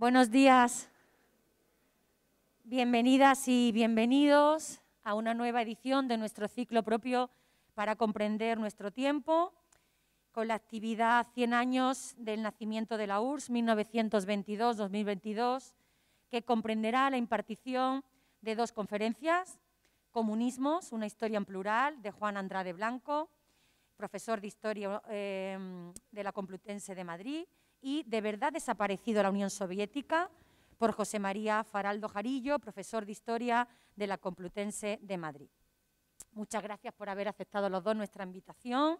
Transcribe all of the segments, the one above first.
Buenos días, bienvenidas y bienvenidos a una nueva edición de nuestro ciclo propio para comprender nuestro tiempo, con la actividad 100 años del nacimiento de la URSS, 1922-2022, que comprenderá la impartición de dos conferencias: Comunismos, una historia en plural, de Juan Andrade Blanco, profesor de Historia de la Complutense de Madrid, y De verdad desaparecido la Unión Soviética, por José María Faraldo Jarillo, profesor de Historia de la Complutense de Madrid. Muchas gracias por haber aceptado los dos nuestra invitación.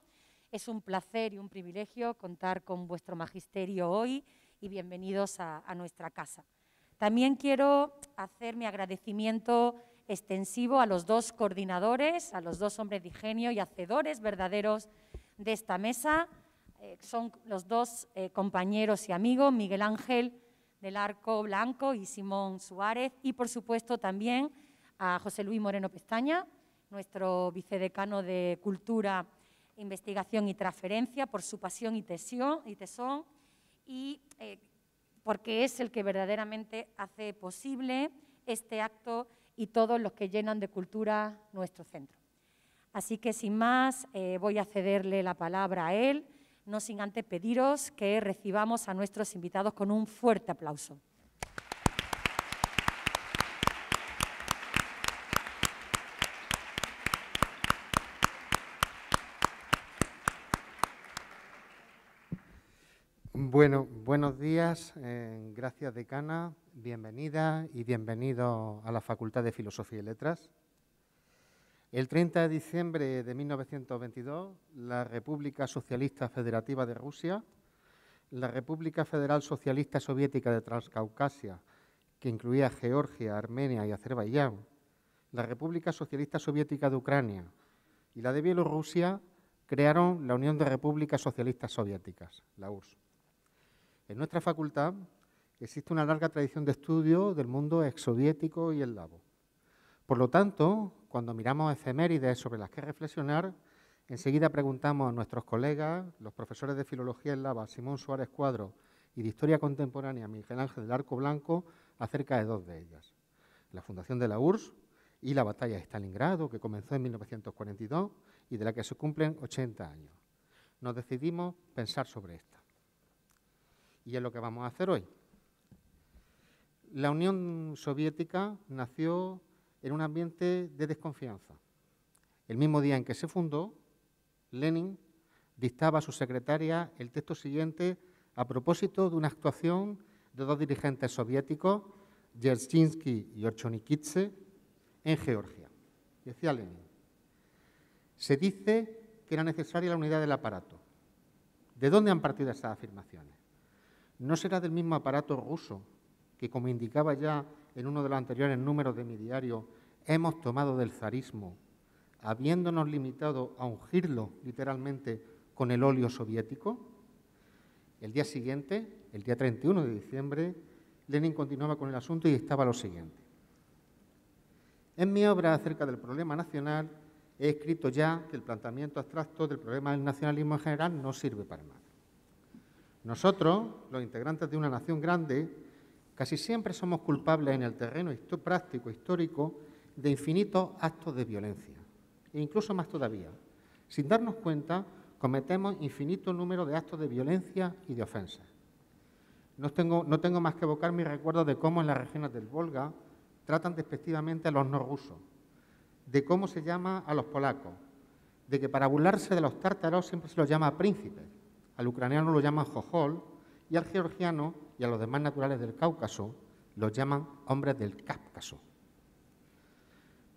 Es un placer y un privilegio contar con vuestro magisterio hoy y bienvenidos a nuestra casa. También quiero hacer mi agradecimiento extensivo a los dos coordinadores, a los dos hombres de ingenio y hacedores verdaderos de esta mesa. Son los dos compañeros y amigos, Miguel Ángel del Arco Blanco y Simón Suárez, y por supuesto también a José Luis Moreno Pestaña, nuestro vicedecano de Cultura, Investigación y Transferencia, por su pasión y tesón, y porque es el que verdaderamente hace posible este acto y todos los que llenan de cultura nuestro centro. Así que, sin más, voy a cederle la palabra a él, no sin antes pediros que recibamos a nuestros invitados con un fuerte aplauso. Bueno, buenos días, gracias decana, bienvenida y bienvenido a la Facultad de Filosofía y Letras. El 30 de diciembre de 1922, la República Socialista Federativa de Rusia, la República Federal Socialista Soviética de Transcaucasia, que incluía Georgia, Armenia y Azerbaiyán, la República Socialista Soviética de Ucrania y la de Bielorrusia crearon la Unión de Repúblicas Socialistas Soviéticas, la URSS. En nuestra facultad existe una larga tradición de estudio del mundo exsoviético y eslavo. Por lo tanto, cuando miramos efemérides sobre las que reflexionar, enseguida preguntamos a nuestros colegas, los profesores de Filología eslava, Simón Suárez Cuadro, y de Historia Contemporánea, Miguel Ángel del Arco Blanco, acerca de dos de ellas: la fundación de la URSS y la batalla de Stalingrado, que comenzó en 1942 y de la que se cumplen 80 años. Nos decidimos pensar sobre esta. Y es lo que vamos a hacer hoy. La Unión Soviética nació en un ambiente de desconfianza. El mismo día en que se fundó, Lenin dictaba a su secretaria el texto siguiente a propósito de una actuación de dos dirigentes soviéticos, Yeltsinski y Orchonikidze, en Georgia. Decía Lenin: se dice que era necesaria la unidad del aparato. ¿De dónde han partido esas afirmaciones? ¿No será del mismo aparato ruso que, como indicaba ya en uno de los anteriores números de mi diario, hemos tomado del zarismo, habiéndonos limitado a ungirlo literalmente con el óleo soviético? El día siguiente, el día 31 de diciembre, Lenin continuaba con el asunto y dictaba lo siguiente: en mi obra acerca del problema nacional he escrito ya que el planteamiento abstracto del problema del nacionalismo en general no sirve para nada. Nosotros, los integrantes de una nación grande, casi siempre somos culpables en el terreno práctico histórico de infinitos actos de violencia, e incluso más todavía. Sin darnos cuenta, cometemos infinito número de actos de violencia y de ofensas. No tengo más que evocar mis recuerdos de cómo en las regiones del Volga tratan despectivamente a los no rusos, de cómo se llama a los polacos, de que para burlarse de los tártaros siempre se los llama príncipes, al ucraniano lo llaman jojol, y al georgiano y a los demás naturales del Cáucaso los llaman hombres del Cáucaso.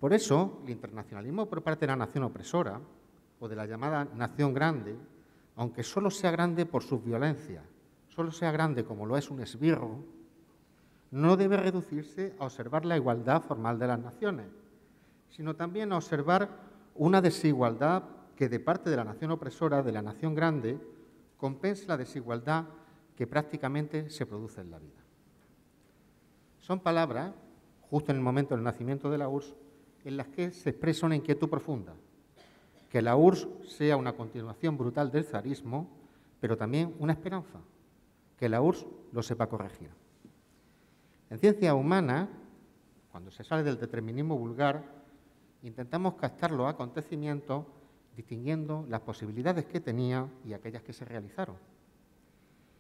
Por eso, el internacionalismo por parte de la nación opresora, o de la llamada nación grande, aunque solo sea grande por sus violencias, solo sea grande como lo es un esbirro, no debe reducirse a observar la igualdad formal de las naciones, sino también a observar una desigualdad que, de parte de la nación opresora, de la nación grande, compense la desigualdad que prácticamente se produce en la vida. Son palabras, justo en el momento del nacimiento de la URSS, en las que se expresa una inquietud profunda: que la URSS sea una continuación brutal del zarismo, pero también una esperanza: que la URSS lo sepa corregir. En ciencias humanas, cuando se sale del determinismo vulgar, intentamos captar los acontecimientos distinguiendo las posibilidades que tenía y aquellas que se realizaron.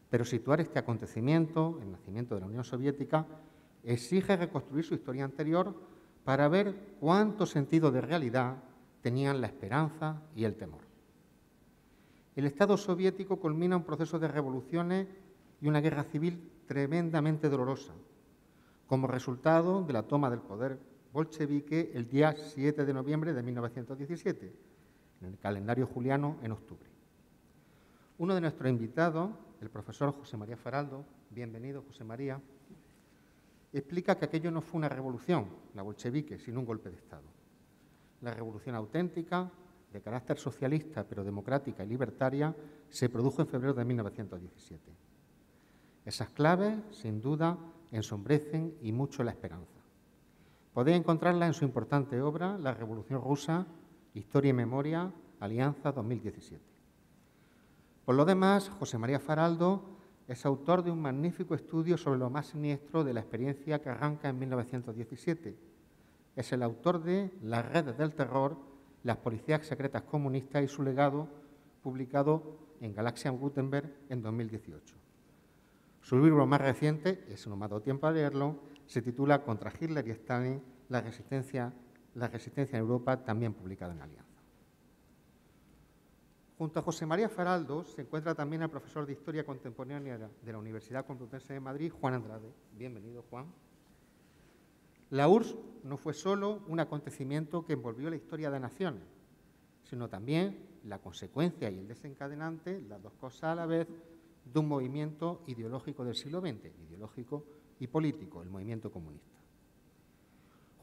Pero situar este acontecimiento, el nacimiento de la Unión Soviética, exige reconstruir su historia anterior para ver cuánto sentido de realidad tenían la esperanza y el temor. El Estado soviético culmina un proceso de revoluciones y una guerra civil tremendamente dolorosa, como resultado de la toma del poder bolchevique el día 7 de noviembre de 1917, en el calendario juliano en octubre. Uno de nuestros invitados, el profesor José María Faraldo, bienvenido José María, explica que aquello no fue una revolución, la bolchevique, sino un golpe de Estado. La revolución auténtica, de carácter socialista, pero democrática y libertaria, se produjo en febrero de 1917. Esas claves, sin duda, ensombrecen y mucho la esperanza. Podéis encontrarla en su importante obra, La Revolución Rusa, Historia y Memoria, Alianza 2017. Por lo demás, José María Faraldo es autor de un magnífico estudio sobre lo más siniestro de la experiencia que arranca en 1917. Es el autor de Las redes del terror, las policías secretas comunistas y su legado, publicado en Galaxia Gutenberg en 2018. Su libro más reciente, ese no me ha dado tiempo a leerlo, se titula Contra Hitler y Stalin, la resistencia en Europa, también publicado en Alianza. Junto a José María Faraldo se encuentra también el profesor de Historia Contemporánea de la Universidad Complutense de Madrid, Juan Andrade. Bienvenido, Juan. La URSS no fue solo un acontecimiento que envolvió la historia de naciones, sino también la consecuencia y el desencadenante, las dos cosas a la vez, de un movimiento ideológico del siglo XX, ideológico y político, el movimiento comunista.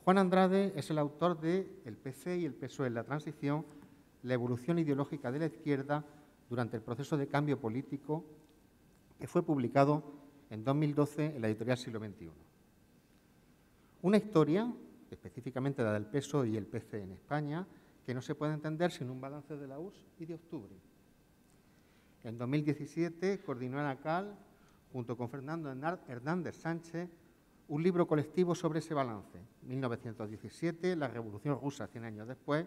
Juan Andrade es el autor de El PC y el PSOE en la transición, la evolución ideológica de la izquierda durante el proceso de cambio político, que fue publicado en 2012 en la editorial Siglo XXI. Una historia, específicamente la del PSOE y el PC en España, que no se puede entender sin un balance de la URSS y de octubre. En 2017 coordinó en ACAL, junto con Fernando Hernández Sánchez, un libro colectivo sobre ese balance, 1917, la Revolución Rusa 100 años después,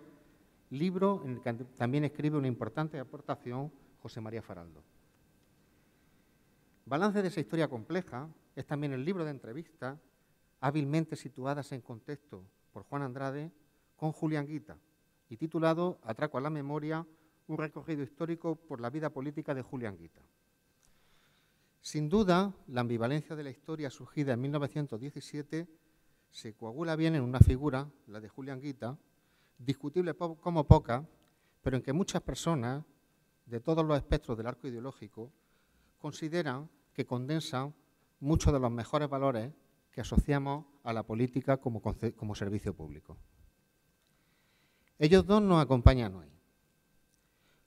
libro en el que también escribe una importante aportación José María Faraldo. Balance de esa historia compleja es también el libro de entrevistas hábilmente situadas en contexto por Juan Andrade con Julián Guita y titulado Atraco a la memoria, un recorrido histórico por la vida política de Julián Guita. Sin duda, la ambivalencia de la historia surgida en 1917 se coagula bien en una figura, la de Julián Guita, discutible como poca, pero en que muchas personas de todos los espectros del arco ideológico consideran que condensa muchos de los mejores valores que asociamos a la política como servicio público. Ellos dos nos acompañan hoy.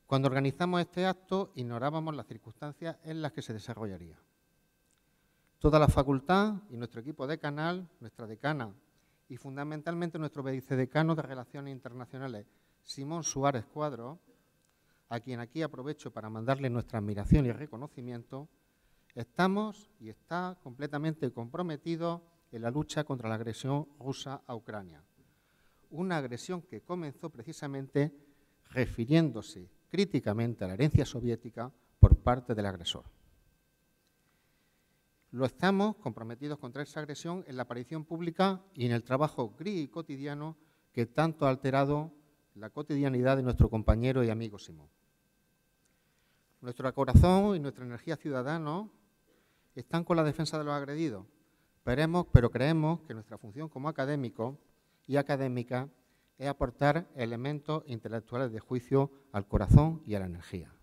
Cuando organizamos este acto, ignorábamos las circunstancias en las que se desarrollaría. Toda la facultad y nuestro equipo decanal, nuestra decana y fundamentalmente nuestro vicedecano de Relaciones Internacionales, Simón Suárez Cuadro, a quien aquí aprovecho para mandarle nuestra admiración y reconocimiento, estamos y está completamente comprometidos en la lucha contra la agresión rusa a Ucrania. Una agresión que comenzó precisamente refiriéndose críticamente a la herencia soviética por parte del agresor. Lo estamos comprometidos contra esa agresión en la aparición pública y en el trabajo gris y cotidiano que tanto ha alterado la cotidianidad de nuestro compañero y amigo Simón. Nuestro corazón y nuestra energía ciudadana están con la defensa de los agredidos, pero creemos que nuestra función como académicos y académicas es aportar elementos intelectuales de juicio al corazón y a la energía.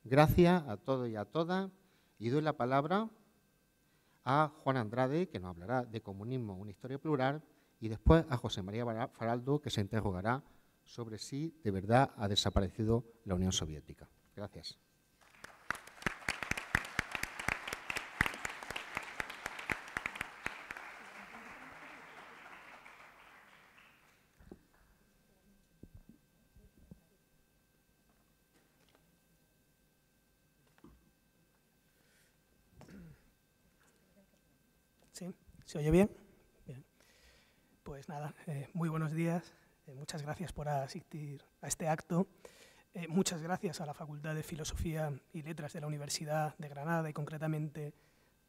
Gracias a todos y a todas, y doy la palabra a Juan Andrade, que nos hablará de comunismo, una historia plural, y después a José María Faraldo, que se interrogará sobre si de verdad ha desaparecido la Unión Soviética. Gracias. ¿Sí? ¿Se oye bien? Bien. Pues nada, muy buenos días. Muchas gracias por asistir a este acto. Muchas gracias a la Facultad de Filosofía y Letras de la Universidad de Granada y concretamente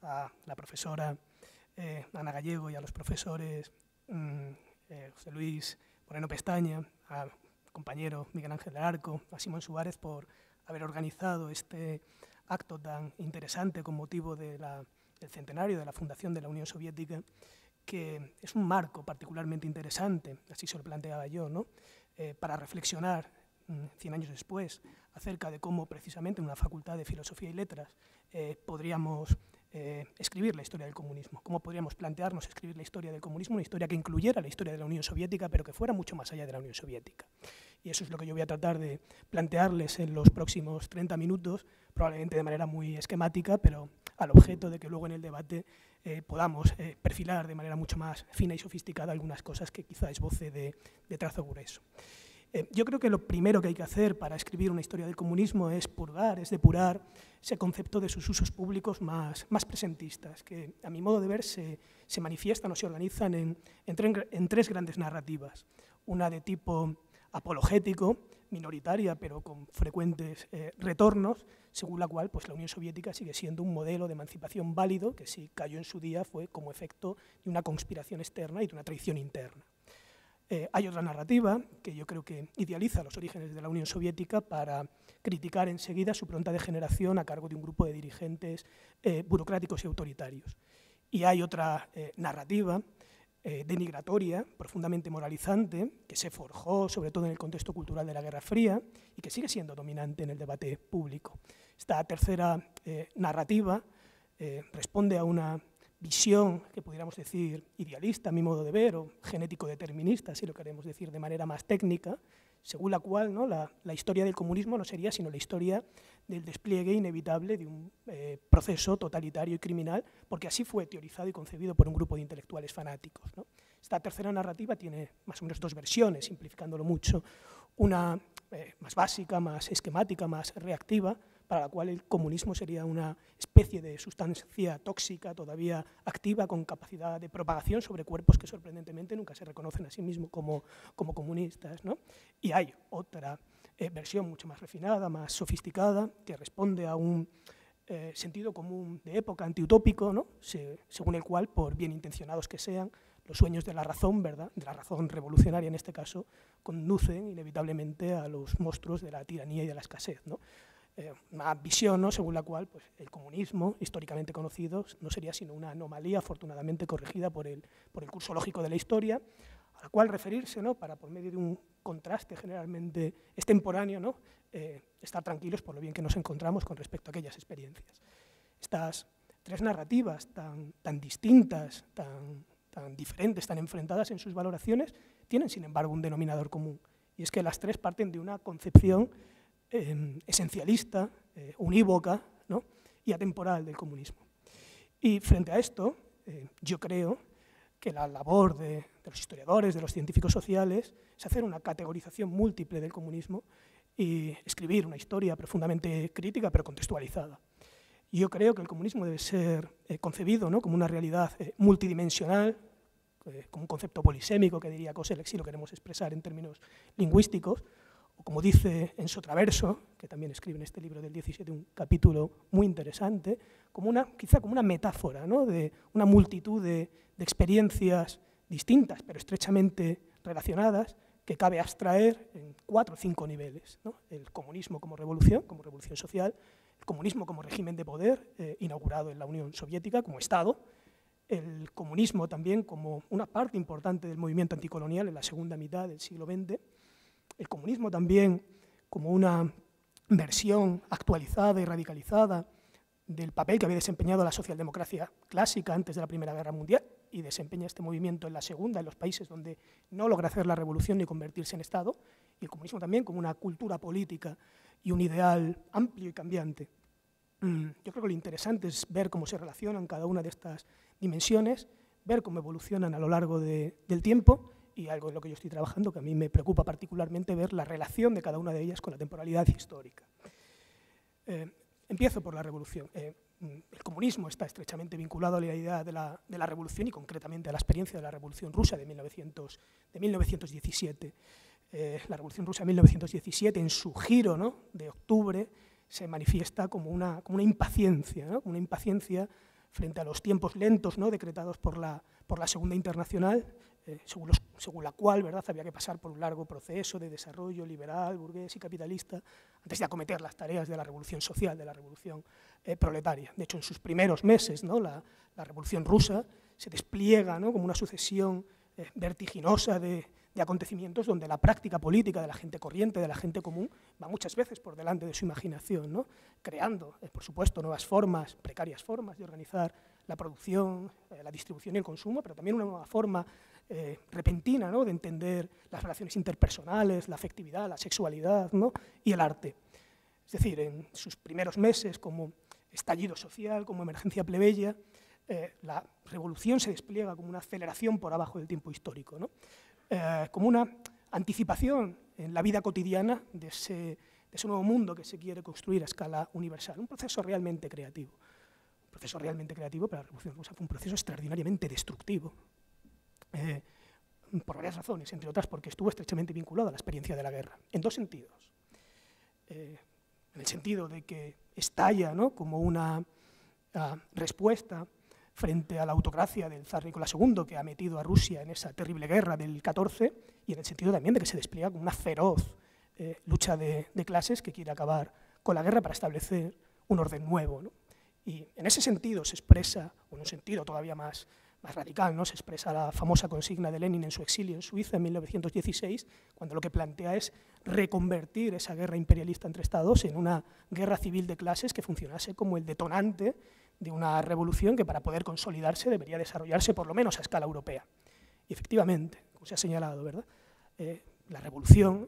a la profesora Ana Gallego y a los profesores José Luis Moreno Pestaña, al compañero Miguel Ángel del Arco, a Simón Suárez por haber organizado este acto tan interesante con motivo del centenario de la fundación de la Unión Soviética, que es un marco particularmente interesante, así se lo planteaba yo, ¿no? Para reflexionar 100 años después acerca de cómo precisamente en una facultad de Filosofía y Letras podríamos escribir la historia del comunismo, cómo podríamos plantearnos escribir la historia del comunismo, una historia que incluyera la historia de la Unión Soviética, pero que fuera mucho más allá de la Unión Soviética. Y eso es lo que yo voy a tratar de plantearles en los próximos 30 minutos, probablemente de manera muy esquemática, pero al objeto de que luego en el debate podamos perfilar de manera mucho más fina y sofisticada algunas cosas que quizá esboce de trazo grueso. Yo creo que lo primero que hay que hacer para escribir una historia del comunismo es purgar, es depurar ese concepto de sus usos públicos más presentistas, que a mi modo de ver se manifiestan o se organizan en tres grandes narrativas. Una de tipo apologético, minoritaria, pero con frecuentes retornos, según la cual pues, la Unión Soviética sigue siendo un modelo de emancipación válido que si cayó en su día fue como efecto de una conspiración externa y de una traición interna. Hay otra narrativa que yo creo que idealiza los orígenes de la Unión Soviética para criticar enseguida su pronta degeneración a cargo de un grupo de dirigentes burocráticos y autoritarios. Y hay otra narrativa denigratoria, profundamente moralizante, que se forjó sobre todo en el contexto cultural de la Guerra Fría y que sigue siendo dominante en el debate público. Esta tercera narrativa responde a una visión que pudiéramos decir idealista, a mi modo de ver, o genético-determinista, si lo queremos decir de manera más técnica, según la cual, ¿no? la historia del comunismo no sería sino la historia del despliegue inevitable de un proceso totalitario y criminal, porque así fue teorizado y concebido por un grupo de intelectuales fanáticos, ¿no? Esta tercera narrativa tiene más o menos dos versiones, simplificándolo mucho, una más básica, más esquemática, más reactiva, para la cual el comunismo sería una especie de sustancia tóxica todavía activa con capacidad de propagación sobre cuerpos que sorprendentemente nunca se reconocen a sí mismos como comunistas, ¿no? Y hay otra versión mucho más refinada, más sofisticada, que responde a un sentido común de época antiutópico, ¿no? Según el cual, por bien intencionados que sean, los sueños de la razón, ¿verdad?, de la razón revolucionaria en este caso, conducen inevitablemente a los monstruos de la tiranía y de la escasez, ¿no? Una visión, ¿no?, según la cual pues, el comunismo, históricamente conocido, no sería sino una anomalía afortunadamente corregida por el curso lógico de la historia, a la cual referirse, ¿no?, para por medio de un contraste generalmente extemporáneo, ¿no?, estar tranquilos por lo bien que nos encontramos con respecto a aquellas experiencias. Estas tres narrativas tan distintas, tan diferentes, tan enfrentadas en sus valoraciones, tienen sin embargo un denominador común, y es que las tres parten de una concepción esencialista, unívoca, ¿no?, y atemporal del comunismo. Y frente a esto, yo creo que la labor de los historiadores, de los científicos sociales, es hacer una categorización múltiple del comunismo y escribir una historia profundamente crítica, pero contextualizada. Y yo creo que el comunismo debe ser concebido, ¿no?, como una realidad multidimensional, como un concepto polisémico, que diría Koselleck, si lo queremos expresar en términos lingüísticos, o como dice Enzo Traverso, que también escribe en este libro del 17 un capítulo muy interesante, quizá como una metáfora, ¿no?, de una multitud de experiencias distintas, pero estrechamente relacionadas, que cabe abstraer en 4 o 5 niveles, ¿no? El comunismo como revolución social, el comunismo como régimen de poder, inaugurado en la Unión Soviética como Estado, el comunismo también como una parte importante del movimiento anticolonial en la segunda mitad del siglo XX, el comunismo también como una versión actualizada y radicalizada del papel que había desempeñado la socialdemocracia clásica antes de la Primera Guerra Mundial y desempeña este movimiento en la segunda, en los países donde no logra hacer la revolución ni convertirse en Estado, y el comunismo también como una cultura política y un ideal amplio y cambiante. Yo creo que lo interesante es ver cómo se relacionan cada una de estas dimensiones, ver cómo evolucionan a lo largo del tiempo, y algo en lo que yo estoy trabajando que a mí me preocupa particularmente ver la relación de cada una de ellas con la temporalidad histórica. Empiezo por la revolución. el comunismo está estrechamente vinculado a la idea de la revolución y concretamente a la experiencia de la Revolución Rusa de 1917. La Revolución Rusa de 1917, en su giro, ¿no?, de octubre, se manifiesta como una impaciencia, ¿no?, una impaciencia frente a los tiempos lentos, ¿no?, decretados por la Segunda Internacional, según la cual, ¿verdad?, había que pasar por un largo proceso de desarrollo liberal, burgués y capitalista antes de acometer las tareas de la revolución social, de la revolución proletaria. De hecho, en sus primeros meses, ¿no?, la Revolución Rusa se despliega, ¿no?, como una sucesión vertiginosa de acontecimientos donde la práctica política de la gente corriente, de la gente común, va muchas veces por delante de su imaginación, ¿no?, creando, por supuesto, nuevas formas, precarias formas de organizar la producción, la distribución y el consumo, pero también una nueva forma repentina, ¿no?, de entender las relaciones interpersonales, la afectividad, la sexualidad, ¿no?, y el arte. Es decir, en sus primeros meses como estallido social, como emergencia plebeya, la revolución se despliega como una aceleración por abajo del tiempo histórico, ¿no?, como una anticipación en la vida cotidiana de ese nuevo mundo que se quiere construir a escala universal. Un proceso realmente creativo. Un proceso realmente creativo, pero la Revolución Rusa fue un proceso extraordinariamente destructivo. Por varias razones, entre otras porque estuvo estrechamente vinculado a la experiencia de la guerra, en dos sentidos. En el sentido de que estalla, ¿no?, como una respuesta frente a la autocracia del zar Nicolás II, que ha metido a Rusia en esa terrible guerra del 14, y en el sentido también de que se despliega como una feroz lucha de clases que quiere acabar con la guerra para establecer un orden nuevo, ¿no? Y en ese sentido se expresa, o en un sentido todavía más radical, ¿no?, se expresa la famosa consigna de Lenin en su exilio en Suiza en 1916, cuando lo que plantea es reconvertir esa guerra imperialista entre Estados en una guerra civil de clases que funcionase como el detonante de una revolución que, para poder consolidarse, debería desarrollarse por lo menos a escala europea. Y efectivamente, como se ha señalado, ¿verdad?, la revolución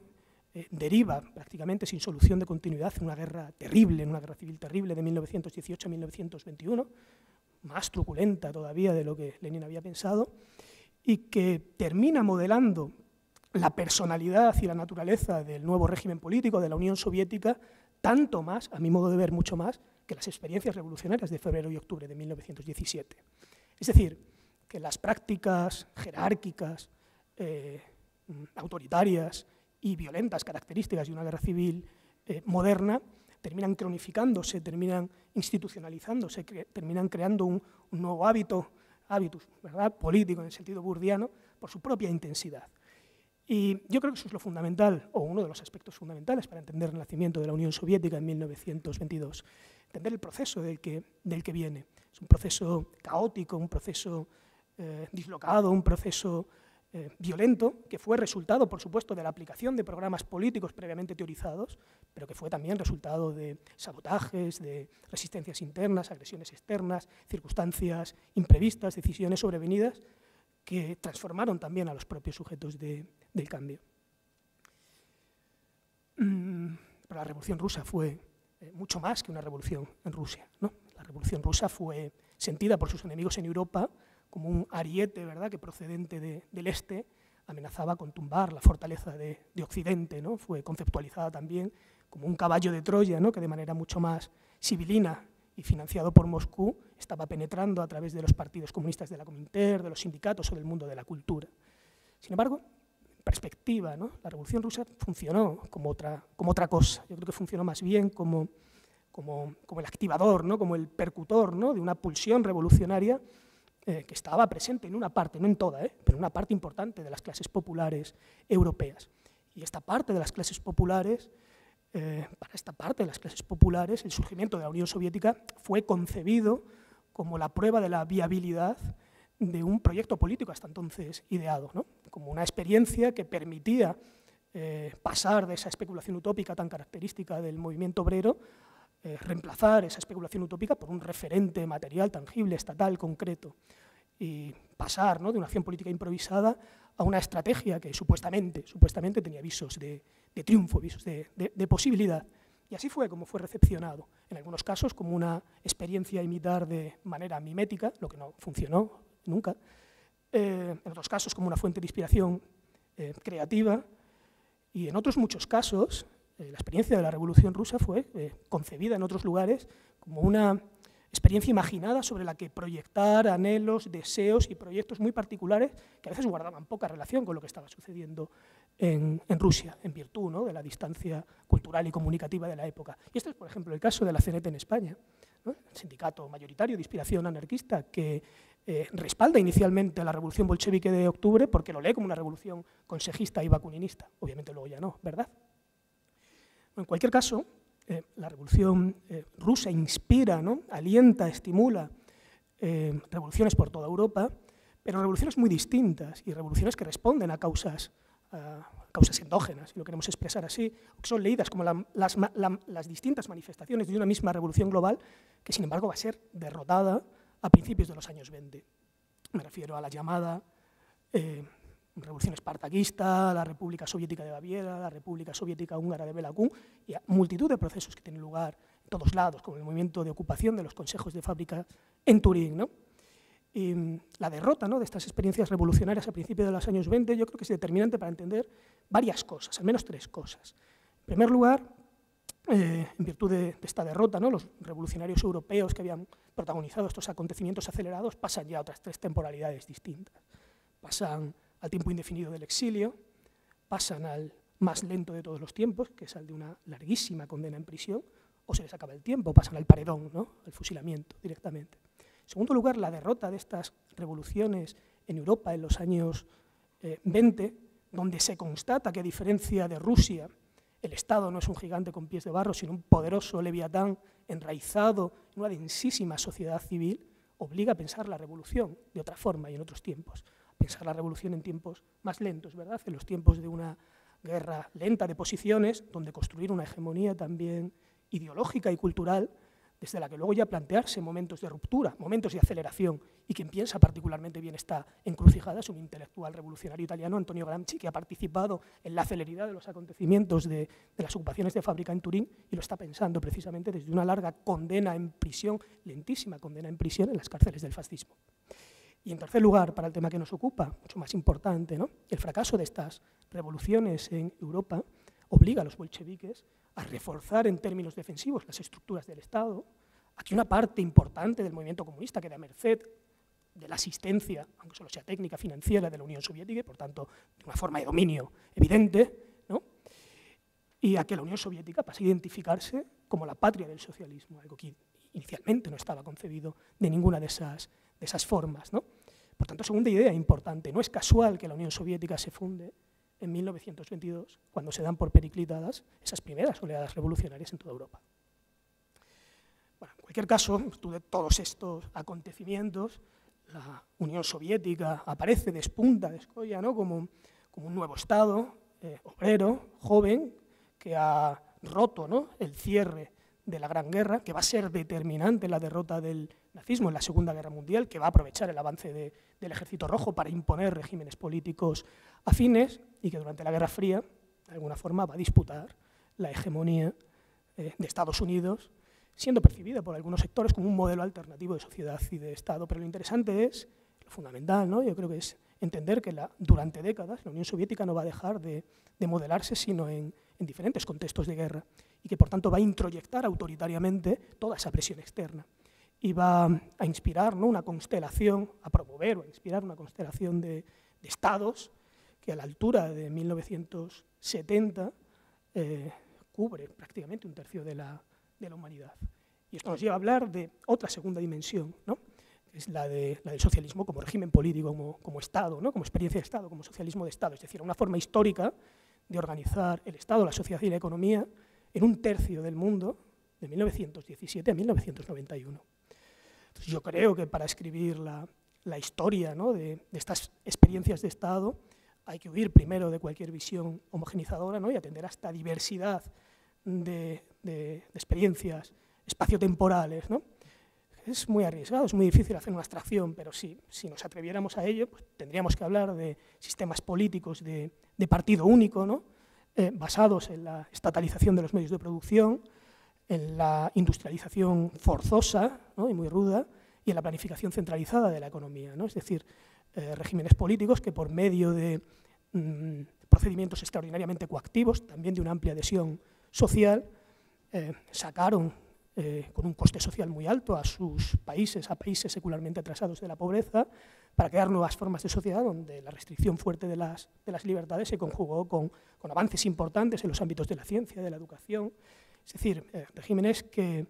deriva prácticamente sin solución de continuidad en una guerra terrible, en una guerra civil terrible de 1918 a 1921, más truculenta todavía de lo que Lenin había pensado, y que termina modelando la personalidad y la naturaleza del nuevo régimen político de la Unión Soviética, tanto más, a mi modo de ver, mucho más, que las experiencias revolucionarias de febrero y octubre de 1917. Es decir, que las prácticas jerárquicas, autoritarias y violentas características de una guerra civil moderna terminan cronificándose, terminan institucionalizándose, terminan creando un nuevo hábitus, ¿verdad?, político en el sentido burdiano, por su propia intensidad. Y yo creo que eso es lo fundamental, o uno de los aspectos fundamentales para entender el nacimiento de la Unión Soviética en 1922, entender el proceso del que viene. Es un proceso caótico, un proceso dislocado, un proceso violento, que fue resultado, por supuesto, de la aplicación de programas políticos previamente teorizados, pero que fue también resultado de sabotajes, de resistencias internas, agresiones externas, circunstancias imprevistas, decisiones sobrevenidas, que transformaron también a los propios sujetos del cambio. Pero la Revolución Rusa fue mucho más que una revolución en Rusia, ¿no? La Revolución Rusa fue sentida por sus enemigos en Europa como un ariete, ¿verdad?, que procedente del este amenazaba con tumbar la fortaleza de Occidente, ¿no? Fue conceptualizada también como un caballo de Troya, ¿no?, que de manera mucho más sibilina y financiado por Moscú estaba penetrando a través de los partidos comunistas de la Comintern, de los sindicatos o del mundo de la cultura. Sin embargo, en perspectiva, ¿no?, la Revolución Rusa funcionó como otra cosa. Yo creo que funcionó más bien como el activador, ¿no?, como el percutor, ¿no?, de una pulsión revolucionaria que estaba presente en una parte, no en toda, pero en una parte importante de las clases populares europeas. Y esta parte de las clases populares, para esta parte de las clases populares, el surgimiento de la Unión Soviética fue concebido como la prueba de la viabilidad de un proyecto político hasta entonces ideado, ¿no?, como una experiencia que permitía pasar de esa especulación utópica tan característica del movimiento obrero, reemplazar esa especulación utópica por un referente material, tangible, estatal, concreto, y pasar, ¿no?, de una acción política improvisada a una estrategia que supuestamente tenía visos de triunfo, visos de posibilidad. Y así fue como fue recepcionado, en algunos casos como una experiencia a imitar de manera mimética, lo que no funcionó nunca, en otros casos como una fuente de inspiración creativa, y en otros muchos casos la experiencia de la Revolución Rusa fue concebida en otros lugares como una experiencia imaginada sobre la que proyectar anhelos, deseos y proyectos muy particulares que a veces guardaban poca relación con lo que estaba sucediendo en Rusia, en virtud, ¿no?, de la distancia cultural y comunicativa de la época. Y este es, por ejemplo, el caso de la CNT en España, ¿no?, el sindicato mayoritario de inspiración anarquista que respalda inicialmente la revolución bolchevique de octubre porque lo lee como una revolución consejista y bakuninista. Obviamente luego ya no, ¿verdad? En cualquier caso, la revolución rusa inspira, ¿no?, alienta, estimula revoluciones por toda Europa, pero revoluciones muy distintas y revoluciones que responden a causas endógenas, si lo queremos expresar así, o que son leídas como las distintas manifestaciones de una misma revolución global que, sin embargo, va a ser derrotada a principios de los años 20. Me refiero a la llamada Revolución Espartaquista, la República Soviética de Baviera, la República Soviética Húngara de Bela Kun y a multitud de procesos que tienen lugar en todos lados, como el movimiento de ocupación de los consejos de fábrica en Turín, ¿no? Y la derrota, ¿no?, de estas experiencias revolucionarias a principios de los años 20 yo creo que es determinante para entender varias cosas, al menos tres cosas. En primer lugar, en virtud de esta derrota, ¿no?, los revolucionarios europeos que habían protagonizado estos acontecimientos acelerados pasan ya a otras tres temporalidades distintas. Pasan al tiempo indefinido del exilio, pasan al más lento de todos los tiempos, que es al de una larguísima condena en prisión, o se les acaba el tiempo, pasan al paredón, ¿no?, al fusilamiento directamente. En segundo lugar, la derrota de estas revoluciones en Europa en los años 20, donde se constata que, a diferencia de Rusia, el Estado no es un gigante con pies de barro, sino un poderoso leviatán enraizado en una densísima sociedad civil, obliga a pensar la revolución de otra forma y en otros tiempos. A pensar la revolución en tiempos más lentos, ¿verdad?, en los tiempos de una guerra lenta de posiciones, donde construir una hegemonía también ideológica y cultural, desde la que luego ya plantearse momentos de ruptura, momentos de aceleración, y quien piensa particularmente bien esta encrucijada es un intelectual revolucionario italiano, Antonio Gramsci, que ha participado en la celeridad de los acontecimientos de las ocupaciones de fábrica en Turín y lo está pensando precisamente desde una larga condena en prisión, lentísima condena en prisión en las cárceles del fascismo. Y en tercer lugar, para el tema que nos ocupa, mucho más importante, ¿no?, el fracaso de estas revoluciones en Europa obliga a los bolcheviques a reforzar en términos defensivos las estructuras del Estado, a que una parte importante del movimiento comunista quede a merced de la asistencia, aunque solo sea técnica, financiera, de la Unión Soviética, y por tanto de una forma de dominio evidente, ¿no?, y a que la Unión Soviética pase a identificarse como la patria del socialismo, algo que inicialmente no estaba concebido de ninguna de esas formas, ¿no? Por tanto, segunda idea importante, no es casual que la Unión Soviética se funde en 1922, cuando se dan por periclitadas esas primeras oleadas revolucionarias en toda Europa. Bueno, en cualquier caso, en virtud de todos estos acontecimientos, la Unión Soviética aparece, despunta, descolla, ¿no?, como un nuevo Estado obrero, joven, que ha roto, ¿no?, el cierre de la Gran Guerra, que va a ser determinante en la derrota del nazismo en la Segunda Guerra Mundial, que va a aprovechar el avance del Ejército Rojo para imponer regímenes políticos afines y que durante la Guerra Fría, de alguna forma, va a disputar la hegemonía de Estados Unidos, siendo percibida por algunos sectores como un modelo alternativo de sociedad y de Estado. Pero lo interesante es, lo fundamental, ¿no?, yo creo que es entender que durante décadas la Unión Soviética no va a dejar de modelarse, sino en diferentes contextos de guerra, y que por tanto va a introyectar autoritariamente toda esa presión externa y va a inspirar, ¿no?, una constelación, a promover o a inspirar una constelación de estados que a la altura de 1970 cubre prácticamente un tercio de la humanidad. Y esto nos lleva a hablar de otra segunda dimensión, ¿no?, que es la del socialismo como régimen político, como Estado, ¿no?, como experiencia de Estado, como socialismo de Estado, es decir, una forma histórica de organizar el Estado, la sociedad y la economía en un tercio del mundo de 1917 a 1991. Entonces, yo creo que para escribir la historia, ¿no?, de estas experiencias de Estado hay que huir primero de cualquier visión homogenizadora, ¿no?, y atender a esta diversidad de experiencias espaciotemporales, ¿no? Es muy arriesgado, es muy difícil hacer una abstracción, pero si nos atreviéramos a ello, pues tendríamos que hablar de sistemas políticos de partido único, ¿no?, basados en la estatalización de los medios de producción, en la industrialización forzosa, ¿no?, y muy ruda, y en la planificación centralizada de la economía, ¿no? Es decir, regímenes políticos que por medio de procedimientos extraordinariamente coactivos, también de una amplia adhesión social, sacaron con un coste social muy alto a sus países, a países secularmente atrasados de la pobreza, para crear nuevas formas de sociedad donde la restricción fuerte de las libertades se conjugó con avances importantes en los ámbitos de la ciencia, de la educación. Es decir, regímenes que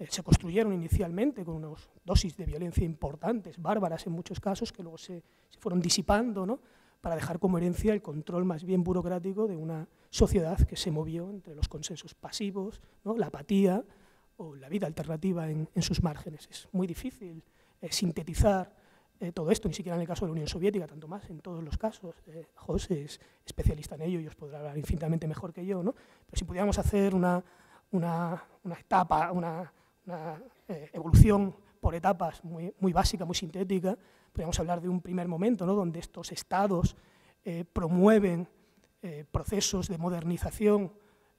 se construyeron inicialmente con unas dosis de violencia importantes, bárbaras en muchos casos, que luego se fueron disipando, ¿no?, para dejar como herencia el control más bien burocrático de una sociedad que se movió entre los consensos pasivos, ¿no?, la apatía o la vida alternativa en sus márgenes. Es muy difícil sintetizar todo esto, ni siquiera en el caso de la Unión Soviética, tanto más en todos los casos. José es especialista en ello y os podrá hablar infinitamente mejor que yo, ¿no? Pero si pudiéramos hacer una etapa, una evolución por etapas muy básica, muy sintética, podríamos hablar de un primer momento, ¿no?, donde estos estados promueven procesos de modernización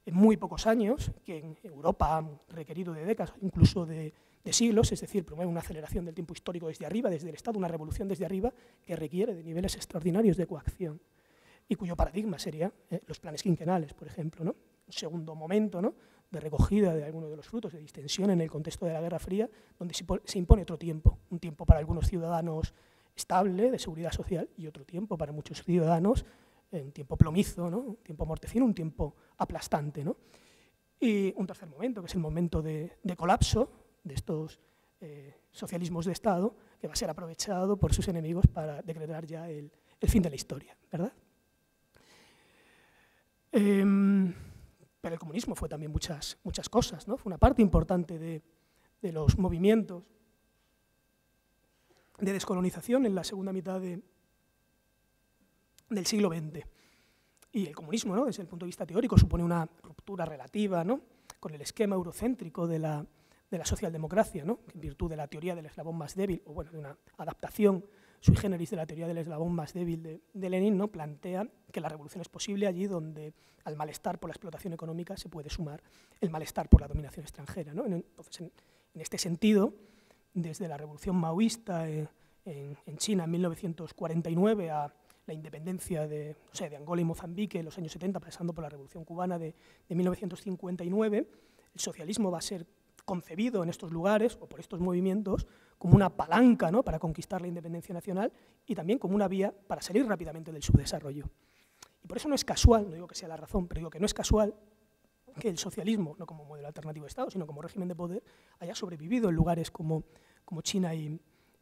en muy pocos años, que en Europa han requerido de décadas, incluso de siglos, es decir, promueve una aceleración del tiempo histórico desde arriba, desde el Estado, una revolución desde arriba que requiere de niveles extraordinarios de coacción y cuyo paradigma sería los planes quinquenales, por ejemplo, ¿no? Un segundo momento, ¿no?, de recogida de algunos de los frutos de distensión en el contexto de la Guerra Fría, donde se impone otro tiempo, un tiempo para algunos ciudadanos estable, de seguridad social, y otro tiempo para muchos ciudadanos, un tiempo plomizo, ¿no?, un tiempo mortecino, un tiempo aplastante, ¿no? Y un tercer momento, que es el momento de colapso de estos socialismos de Estado, que va a ser aprovechado por sus enemigos para decretar ya el fin de la historia, ¿verdad? Pero el comunismo fue también muchas cosas, ¿no? Fue una parte importante de los movimientos de descolonización en la segunda mitad del siglo XX. Y el comunismo, ¿no?, desde el punto de vista teórico, supone una ruptura relativa, ¿no?, con el esquema eurocéntrico de la socialdemocracia, ¿no?, en virtud de la teoría del eslabón más débil, o bueno, de una adaptación sui generis de la teoría del eslabón más débil de Lenin, ¿no?, plantea que la revolución es posible allí donde al malestar por la explotación económica se puede sumar el malestar por la dominación extranjera, ¿no? Entonces, en este sentido, desde la revolución maoísta en China en 1949 a la independencia de Angola y Mozambique en los años 70, pasando por la revolución cubana de 1959, el socialismo va a ser concebido en estos lugares o por estos movimientos como una palanca, ¿no?, para conquistar la independencia nacional y también como una vía para salir rápidamente del subdesarrollo. Y por eso no es casual, no digo que sea la razón, pero digo que no es casual que el socialismo, no como modelo alternativo de Estado, sino como régimen de poder, haya sobrevivido en lugares como China y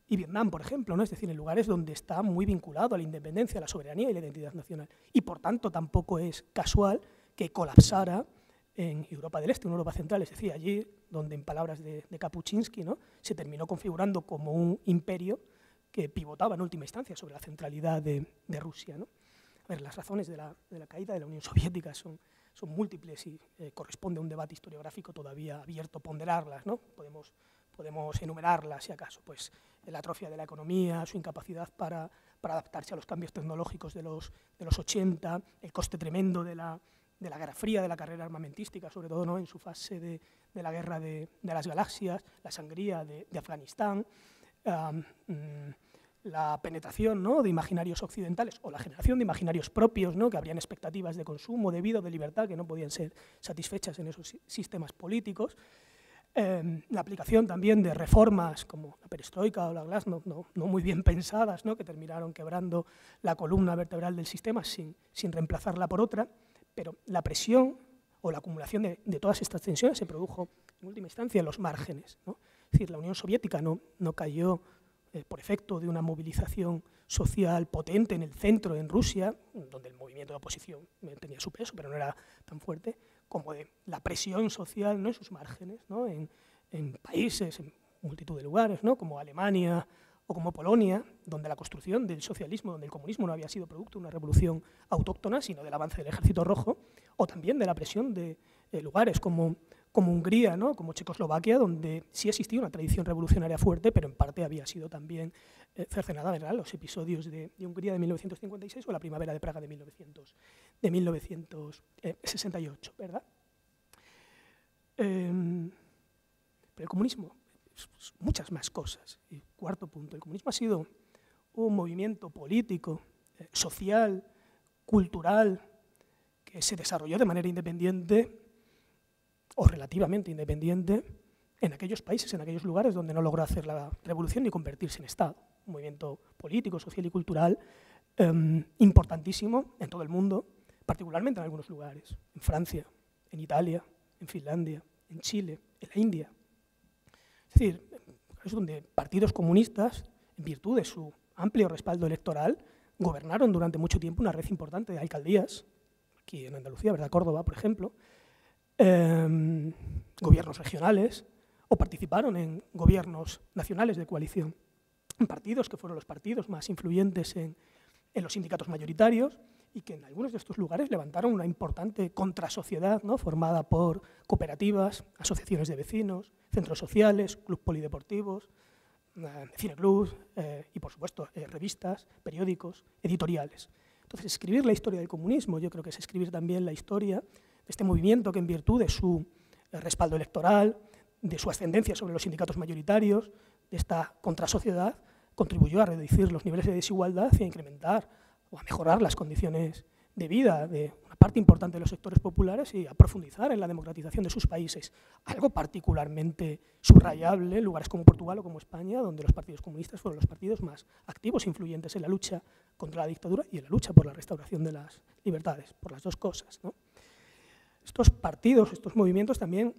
Vietnam, por ejemplo, ¿no? Es decir, en lugares donde está muy vinculado a la independencia, a la soberanía y la identidad nacional. Y por tanto tampoco es casual que colapsara en Europa del Este, en Europa Central, es decir, allí donde, en palabras de Kapuscinski, ¿no?, se terminó configurando como un imperio que pivotaba en última instancia sobre la centralidad de Rusia, ¿no? A ver, las razones de la caída de la Unión Soviética son múltiples y corresponde a un debate historiográfico todavía abierto ponderarlas, ¿no? Podemos enumerarlas, si acaso, pues la atrofia de la economía, su incapacidad para adaptarse a los cambios tecnológicos de los 80, el coste tremendo de la Guerra Fría, de la carrera armamentística, sobre todo, ¿no?, en su fase de la guerra de las galaxias, la sangría de Afganistán, la penetración, ¿no?, de imaginarios occidentales o la generación de imaginarios propios, ¿no?, que habrían expectativas de consumo, de vida o de libertad que no podían ser satisfechas en esos sistemas políticos. La aplicación también de reformas como la perestroika o la glasnost, no muy bien pensadas, ¿no?, que terminaron quebrando la columna vertebral del sistema sin reemplazarla por otra, pero la presión o la acumulación de todas estas tensiones se produjo en última instancia en los márgenes, ¿no? Es decir, la Unión Soviética no cayó por efecto de una movilización social potente en el centro, en Rusia, donde el movimiento de oposición tenía su peso, pero no era tan fuerte, como de la presión social, ¿no?, en sus márgenes, ¿no?, en países, en multitud de lugares, ¿no?, como Alemania o como Polonia, donde la construcción del socialismo, donde el comunismo no había sido producto de una revolución autóctona, sino del avance del Ejército Rojo, o también de la presión de lugares como Hungría, ¿no?, como Checoslovaquia, donde sí existía una tradición revolucionaria fuerte, pero en parte había sido también cercenada, ¿verdad?, los episodios de Hungría de 1956 o la primavera de Praga de 1968, ¿verdad? Pero el comunismo, muchas más cosas. Y cuarto punto, el comunismo ha sido un movimiento político, social, cultural, que se desarrolló de manera independiente o relativamente independiente en aquellos países, en aquellos lugares donde no logró hacer la revolución ni convertirse en Estado. Un movimiento político, social y cultural importantísimo en todo el mundo, particularmente en algunos lugares, en Francia, en Italia, en Finlandia, en Chile, en la India. Es decir, es donde partidos comunistas, en virtud de su amplio respaldo electoral, gobernaron durante mucho tiempo una red importante de alcaldías, aquí en Andalucía, ¿verdad? Córdoba, por ejemplo, gobiernos regionales, o participaron en gobiernos nacionales de coalición, en partidos que fueron los partidos más influyentes en los sindicatos mayoritarios y que en algunos de estos lugares levantaron una importante contrasociedad, ¿no? Formada por cooperativas, asociaciones de vecinos, centros sociales, clubes polideportivos, cineclubs y, por supuesto, revistas, periódicos, editoriales. Entonces, escribir la historia del comunismo yo creo que es escribir también la historia de este movimiento que, en virtud de su respaldo electoral, de su ascendencia sobre los sindicatos mayoritarios, de esta contrasociedad, contribuyó a reducir los niveles de desigualdad y a incrementar o a mejorar las condiciones de vida de una parte importante de los sectores populares y a profundizar en la democratización de sus países. Algo particularmente subrayable en lugares como Portugal o como España, donde los partidos comunistas fueron los partidos más activos e influyentes en la lucha contra la dictadura y en la lucha por la restauración de las libertades, por las dos cosas, ¿no? Estos partidos, estos movimientos también,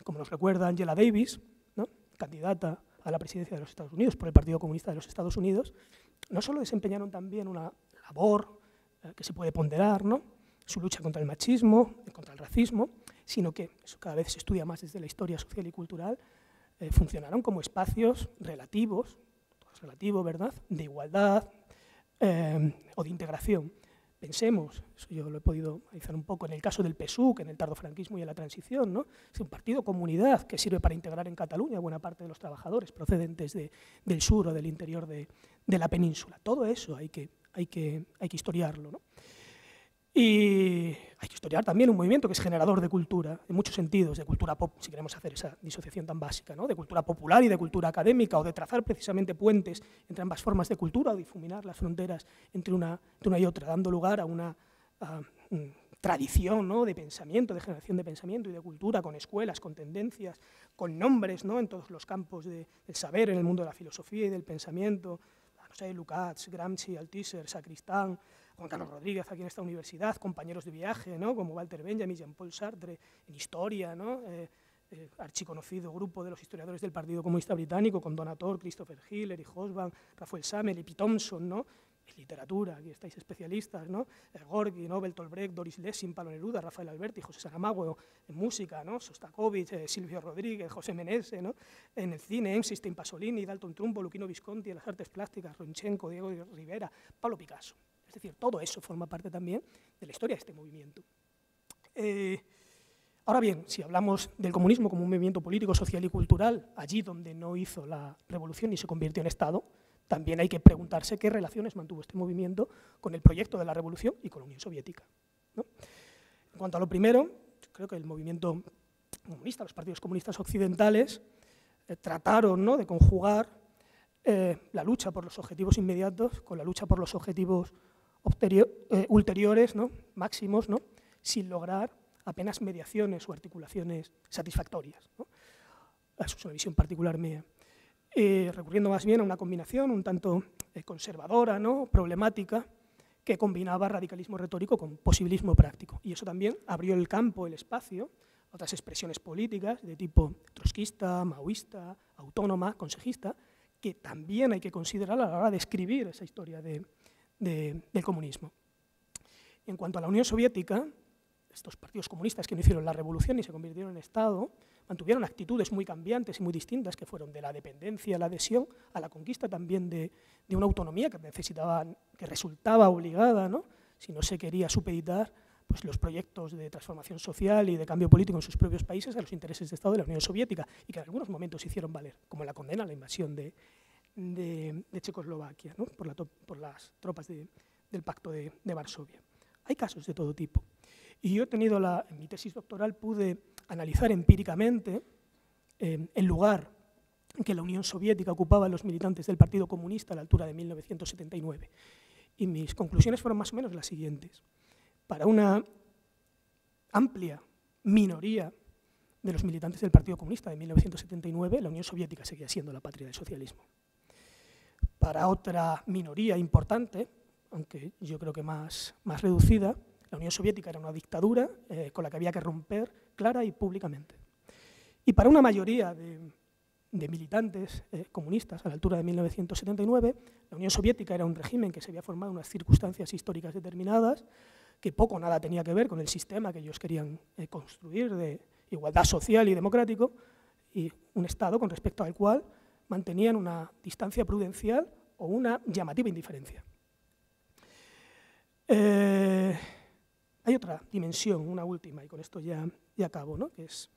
como nos recuerda Angela Davis, ¿no? Candidata a la presidencia de los Estados Unidos por el Partido Comunista de los Estados Unidos, no solo desempeñaron también una labor que se puede ponderar, ¿no? Su lucha contra el machismo, contra el racismo, sino que, eso cada vez se estudia más desde la historia social y cultural, funcionaron como espacios relativos, todo es relativo, ¿verdad?, de igualdad o de integración. Pensemos, eso yo lo he podido analizar un poco en el caso del PSUC, en el tardofranquismo y en la transición, ¿no? Es un partido comunidad que sirve para integrar en Cataluña buena parte de los trabajadores procedentes del sur o del interior de la península. Todo eso hay que historiarlo, ¿no? Y hay que historiar también un movimiento que es generador de cultura, en muchos sentidos, de cultura pop, si queremos hacer esa disociación tan básica, ¿no? De cultura popular y de cultura académica, o de trazar precisamente puentes entre ambas formas de cultura, o difuminar las fronteras entre una y otra, dando lugar a una tradición, ¿no? De pensamiento, de generación de pensamiento y de cultura, con escuelas, con tendencias, con nombres, ¿no? En todos los campos del saber, en el mundo de la filosofía y del pensamiento, no sé, Lukács, Gramsci, Althusser, Sacristán, Juan Carlos Rodríguez aquí en esta universidad, compañeros de viaje, ¿no? Como Walter Benjamin, Jean-Paul Sartre, en historia, ¿no? Archiconocido grupo de los historiadores del Partido Comunista Británico, con Donator, Christopher Hill, Erich Hobsbawm, Raphael Sammel, Epi Thompson, ¿no? En literatura, aquí estáis especialistas, ¿no? Gorky, ¿no? Bertolt Brecht, Doris Lessing, Pablo Neruda, Rafael Alberti, José Saramago, en música, ¿no? Sostakovich, Silvio Rodríguez, José Menese, ¿no? En el cine, Einstein, Pasolini, Dalton Trumbo, Luchino Visconti, en las artes plásticas, Ronchenko, Diego Rivera, Pablo Picasso. Es decir, todo eso forma parte también de la historia de este movimiento. Ahora bien, si hablamos del comunismo como un movimiento político, social y cultural, allí donde no hizo la revolución ni se convirtió en Estado, también hay que preguntarse qué relaciones mantuvo este movimiento con el proyecto de la revolución y con la Unión Soviética, ¿no? En cuanto a lo primero, yo creo que el movimiento comunista, los partidos comunistas occidentales, trataron, ¿no?, de conjugar la lucha por los objetivos inmediatos con la lucha por los objetivos ulteriores, ¿no?, máximos, ¿no?, sin lograr apenas mediaciones o articulaciones satisfactorias, ¿no? Eso es una visión particular mía. Recurriendo más bien a una combinación un tanto conservadora, ¿no?, problemática, que combinaba radicalismo retórico con posibilismo práctico. Y eso también abrió el campo, el espacio, a otras expresiones políticas de tipo trotskista, maoísta, autónoma, consejista, que también hay que considerar a la hora de escribir esa historia del comunismo. En cuanto a la Unión Soviética, estos partidos comunistas que no hicieron la revolución y se convirtieron en Estado, mantuvieron actitudes muy cambiantes y muy distintas, que fueron de la dependencia a la adhesión, a la conquista también de una autonomía que resultaba obligada, ¿no?, si no se quería supeditar pues, los proyectos de transformación social y de cambio político en sus propios países a los intereses de Estado de la Unión Soviética, y que en algunos momentos hicieron valer, como la condena a la invasión de Checoslovaquia, ¿no?, por las tropas del Pacto de Varsovia. Hay casos de todo tipo. Y yo he tenido en mi tesis doctoral pude analizar empíricamente el lugar que la Unión Soviética ocupaba los militantes del Partido Comunista a la altura de 1979. Y mis conclusiones fueron más o menos las siguientes. Para una amplia minoría de los militantes del Partido Comunista de 1979, la Unión Soviética seguía siendo la patria del socialismo. Para otra minoría importante, aunque yo creo que más reducida, la Unión Soviética era una dictadura con la que había que romper clara y públicamente. Y para una mayoría de militantes comunistas a la altura de 1979, la Unión Soviética era un régimen que se había formado en unas circunstancias históricas determinadas, que poco o nada tenía que ver con el sistema que ellos querían construir de igualdad social y democrático, y un Estado con respecto al cual mantenían una distancia prudencial o una llamativa indiferencia. Hay otra dimensión, una última, y con esto ya acabo, ¿no? Que es,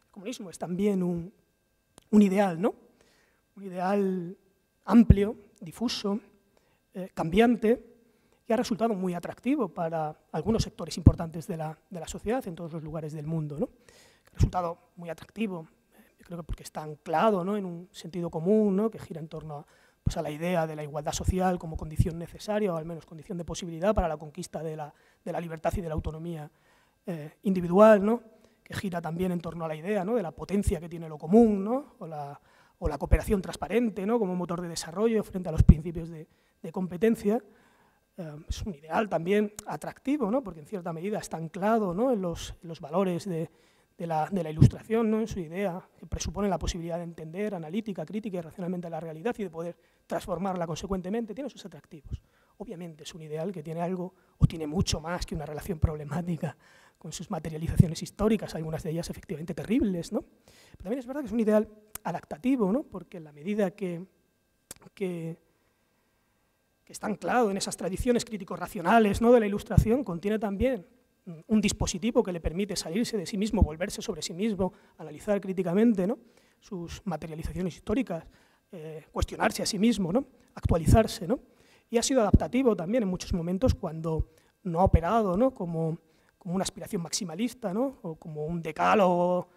el comunismo es también un ideal, ¿no? Un ideal amplio, difuso, cambiante, que ha resultado muy atractivo para algunos sectores importantes de la sociedad en todos los lugares del mundo, ¿no? Ha resultado muy atractivo, yo creo que porque está anclado, ¿no?, en un sentido común, ¿no?, que gira en torno a la idea de la igualdad social como condición necesaria, o al menos condición de posibilidad para la conquista de la libertad y de la autonomía individual, ¿no?, que gira también en torno a la idea, ¿no?, de la potencia que tiene lo común, ¿no?, o la cooperación transparente, ¿no?, como motor de desarrollo frente a los principios de competencia. Es un ideal también atractivo, ¿no?, porque en cierta medida está anclado, ¿no?, en los valores de la Ilustración, ¿no?, en su idea que presupone la posibilidad de entender analítica, crítica y racionalmente la realidad y de poder transformarla consecuentemente. Tiene sus atractivos. Obviamente es un ideal que tiene algo, o tiene mucho más que una relación problemática con sus materializaciones históricas, algunas de ellas efectivamente terribles, ¿no? Pero también es verdad que es un ideal adaptativo, ¿no?, porque en la medida que está anclado en esas tradiciones crítico-racionales, ¿no?, de la Ilustración, contiene también un dispositivo que le permite salirse de sí mismo, volverse sobre sí mismo, analizar críticamente, ¿no?, sus materializaciones históricas, cuestionarse a sí mismo, ¿no?, actualizarse, ¿no?, y ha sido adaptativo también en muchos momentos cuando no ha operado, ¿no?, como una aspiración maximalista, ¿no?, o como un decálogo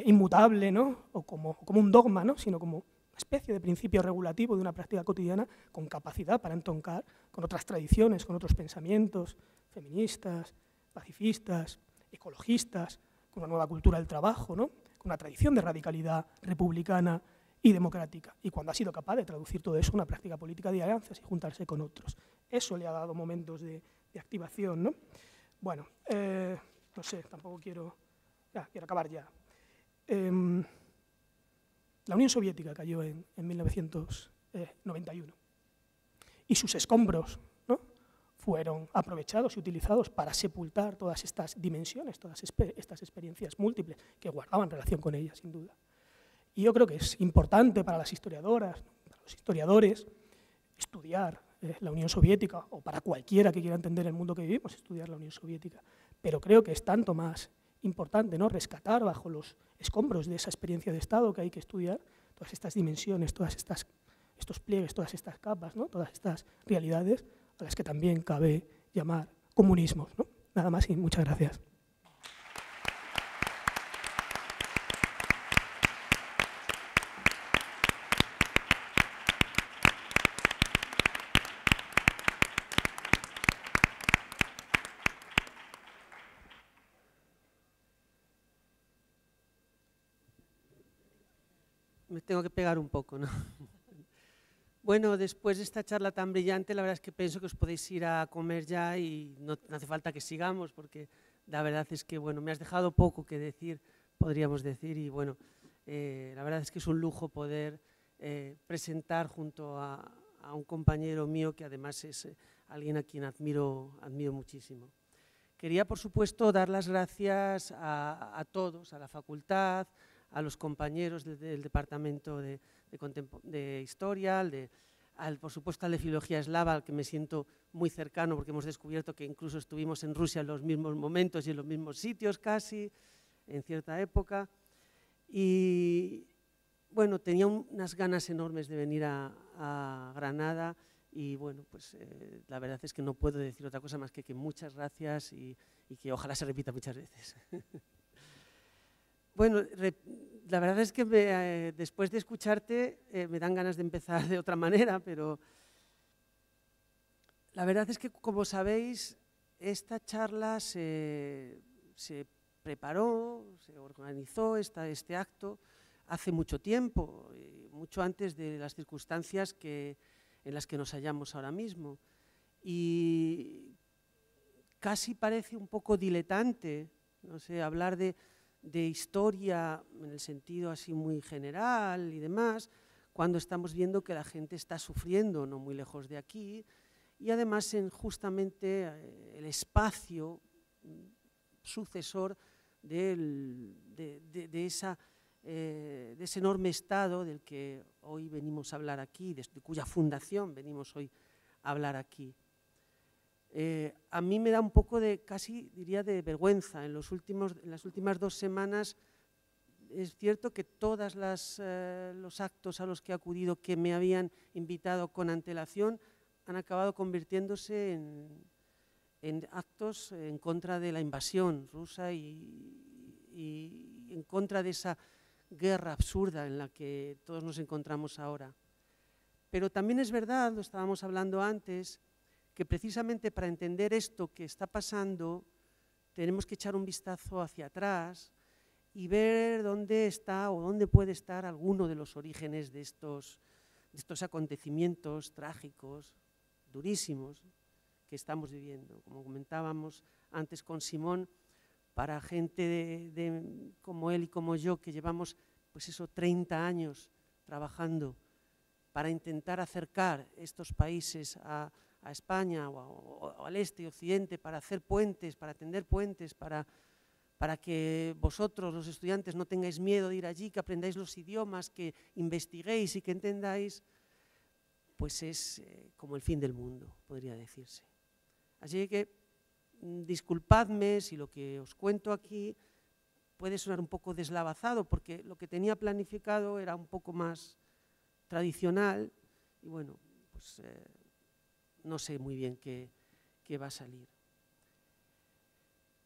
inmutable, ¿no?, o como un dogma, ¿no?, sino como una especie de principio regulativo de una práctica cotidiana con capacidad para entroncar con otras tradiciones, con otros pensamientos feministas, pacifistas, ecologistas, con una nueva cultura del trabajo, ¿no?, con una tradición de radicalidad republicana y democrática. Y cuando ha sido capaz de traducir todo eso en una práctica política de alianzas y juntarse con otros. Eso le ha dado momentos de activación, ¿no? Bueno, no sé, tampoco quiero acabar ya. La Unión Soviética cayó en 1991 y sus escombros, ¿no?, fueron aprovechados y utilizados para sepultar todas estas dimensiones, todas estas experiencias múltiples que guardaban relación con ellas, sin duda. Y yo creo que es importante para las historiadoras, para los historiadores, estudiar la Unión Soviética, o para cualquiera que quiera entender el mundo que vivimos, estudiar la Unión Soviética. Pero creo que es tanto más importante, ¿no?, rescatar bajo los escombros de esa experiencia de Estado que hay que estudiar todas estas dimensiones, estos pliegues, todas estas capas, ¿no?, todas estas realidades a las que también cabe llamar comunismos, ¿no? Nada más y muchas gracias. Me tengo que pegar un poco, ¿no? Bueno, después de esta charla tan brillante, la verdad es que pienso que os podéis ir a comer ya y no hace falta que sigamos, porque la verdad es que, bueno, me has dejado poco que decir, podríamos decir, y bueno, la verdad es que es un lujo poder presentar junto a un compañero mío que además es alguien a quien admiro muchísimo. Quería, por supuesto, dar las gracias a todos, a la facultad, a los compañeros del Departamento de Historia, por supuesto al de Filología Eslava, al que me siento muy cercano porque hemos descubierto que incluso estuvimos en Rusia en los mismos momentos y en los mismos sitios casi, en cierta época. Y bueno, tenía unas ganas enormes de venir a Granada y bueno, pues la verdad es que no puedo decir otra cosa más que muchas gracias y que ojalá se repita muchas veces. Bueno, la verdad es que después de escucharte me dan ganas de empezar de otra manera, pero la verdad es que, como sabéis, esta charla se preparó, se organizó este acto hace mucho tiempo, mucho antes de las circunstancias en las que nos hallamos ahora mismo. Y casi parece un poco diletante, no sé, hablar de historia en el sentido así muy general y demás, cuando estamos viendo que la gente está sufriendo no muy lejos de aquí, y además en justamente el espacio sucesor de ese enorme Estado del que hoy venimos a hablar aquí, de cuya fundación venimos hoy a hablar aquí. A mí me da un poco de, casi diría, de vergüenza. En las últimas 2 semanas es cierto que todos los actos a los que he acudido que me habían invitado con antelación han acabado convirtiéndose en actos en contra de la invasión rusa y en contra de esa guerra absurda en la que todos nos encontramos ahora. Pero también es verdad, lo estábamos hablando antes, que precisamente para entender esto que está pasando tenemos que echar un vistazo hacia atrás y ver dónde está o dónde puede estar alguno de los orígenes de estos acontecimientos trágicos, durísimos, que estamos viviendo. Como comentábamos antes con Simón, para gente como él y como yo, que llevamos pues eso, 30 años trabajando para intentar acercar estos países a España o al este y occidente, para hacer puentes, para tender puentes, para que vosotros, los estudiantes, no tengáis miedo de ir allí, que aprendáis los idiomas, que investiguéis y que entendáis, pues es como el fin del mundo, podría decirse. Así que disculpadme si lo que os cuento aquí puede sonar un poco deslavazado, porque lo que tenía planificado era un poco más tradicional y bueno, pues no sé muy bien qué va a salir.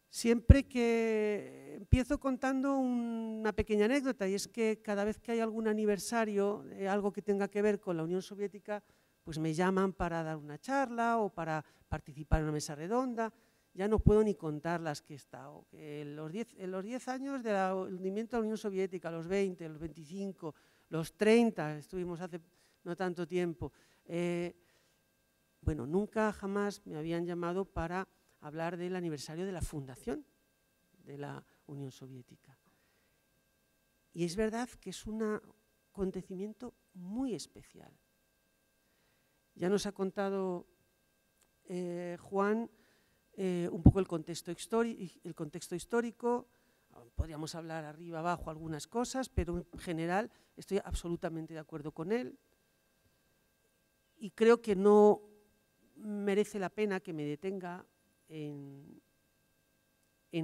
Siempre que empiezo contando una pequeña anécdota, y es que cada vez que hay algún aniversario, algo que tenga que ver con la Unión Soviética, pues me llaman para dar una charla o para participar en una mesa redonda. Ya no puedo ni contar las que he estado. En los 10 años del hundimiento de la Unión Soviética, los 20, los 25, los 30, estuvimos hace no tanto tiempo. Bueno, nunca jamás me habían llamado para hablar del aniversario de la fundación de la Unión Soviética. Y es verdad que es un acontecimiento muy especial. Ya nos ha contado Juan un poco el contexto histórico, podríamos hablar arriba, abajo algunas cosas, pero en general estoy absolutamente de acuerdo con él y creo que no merece la pena que me detenga en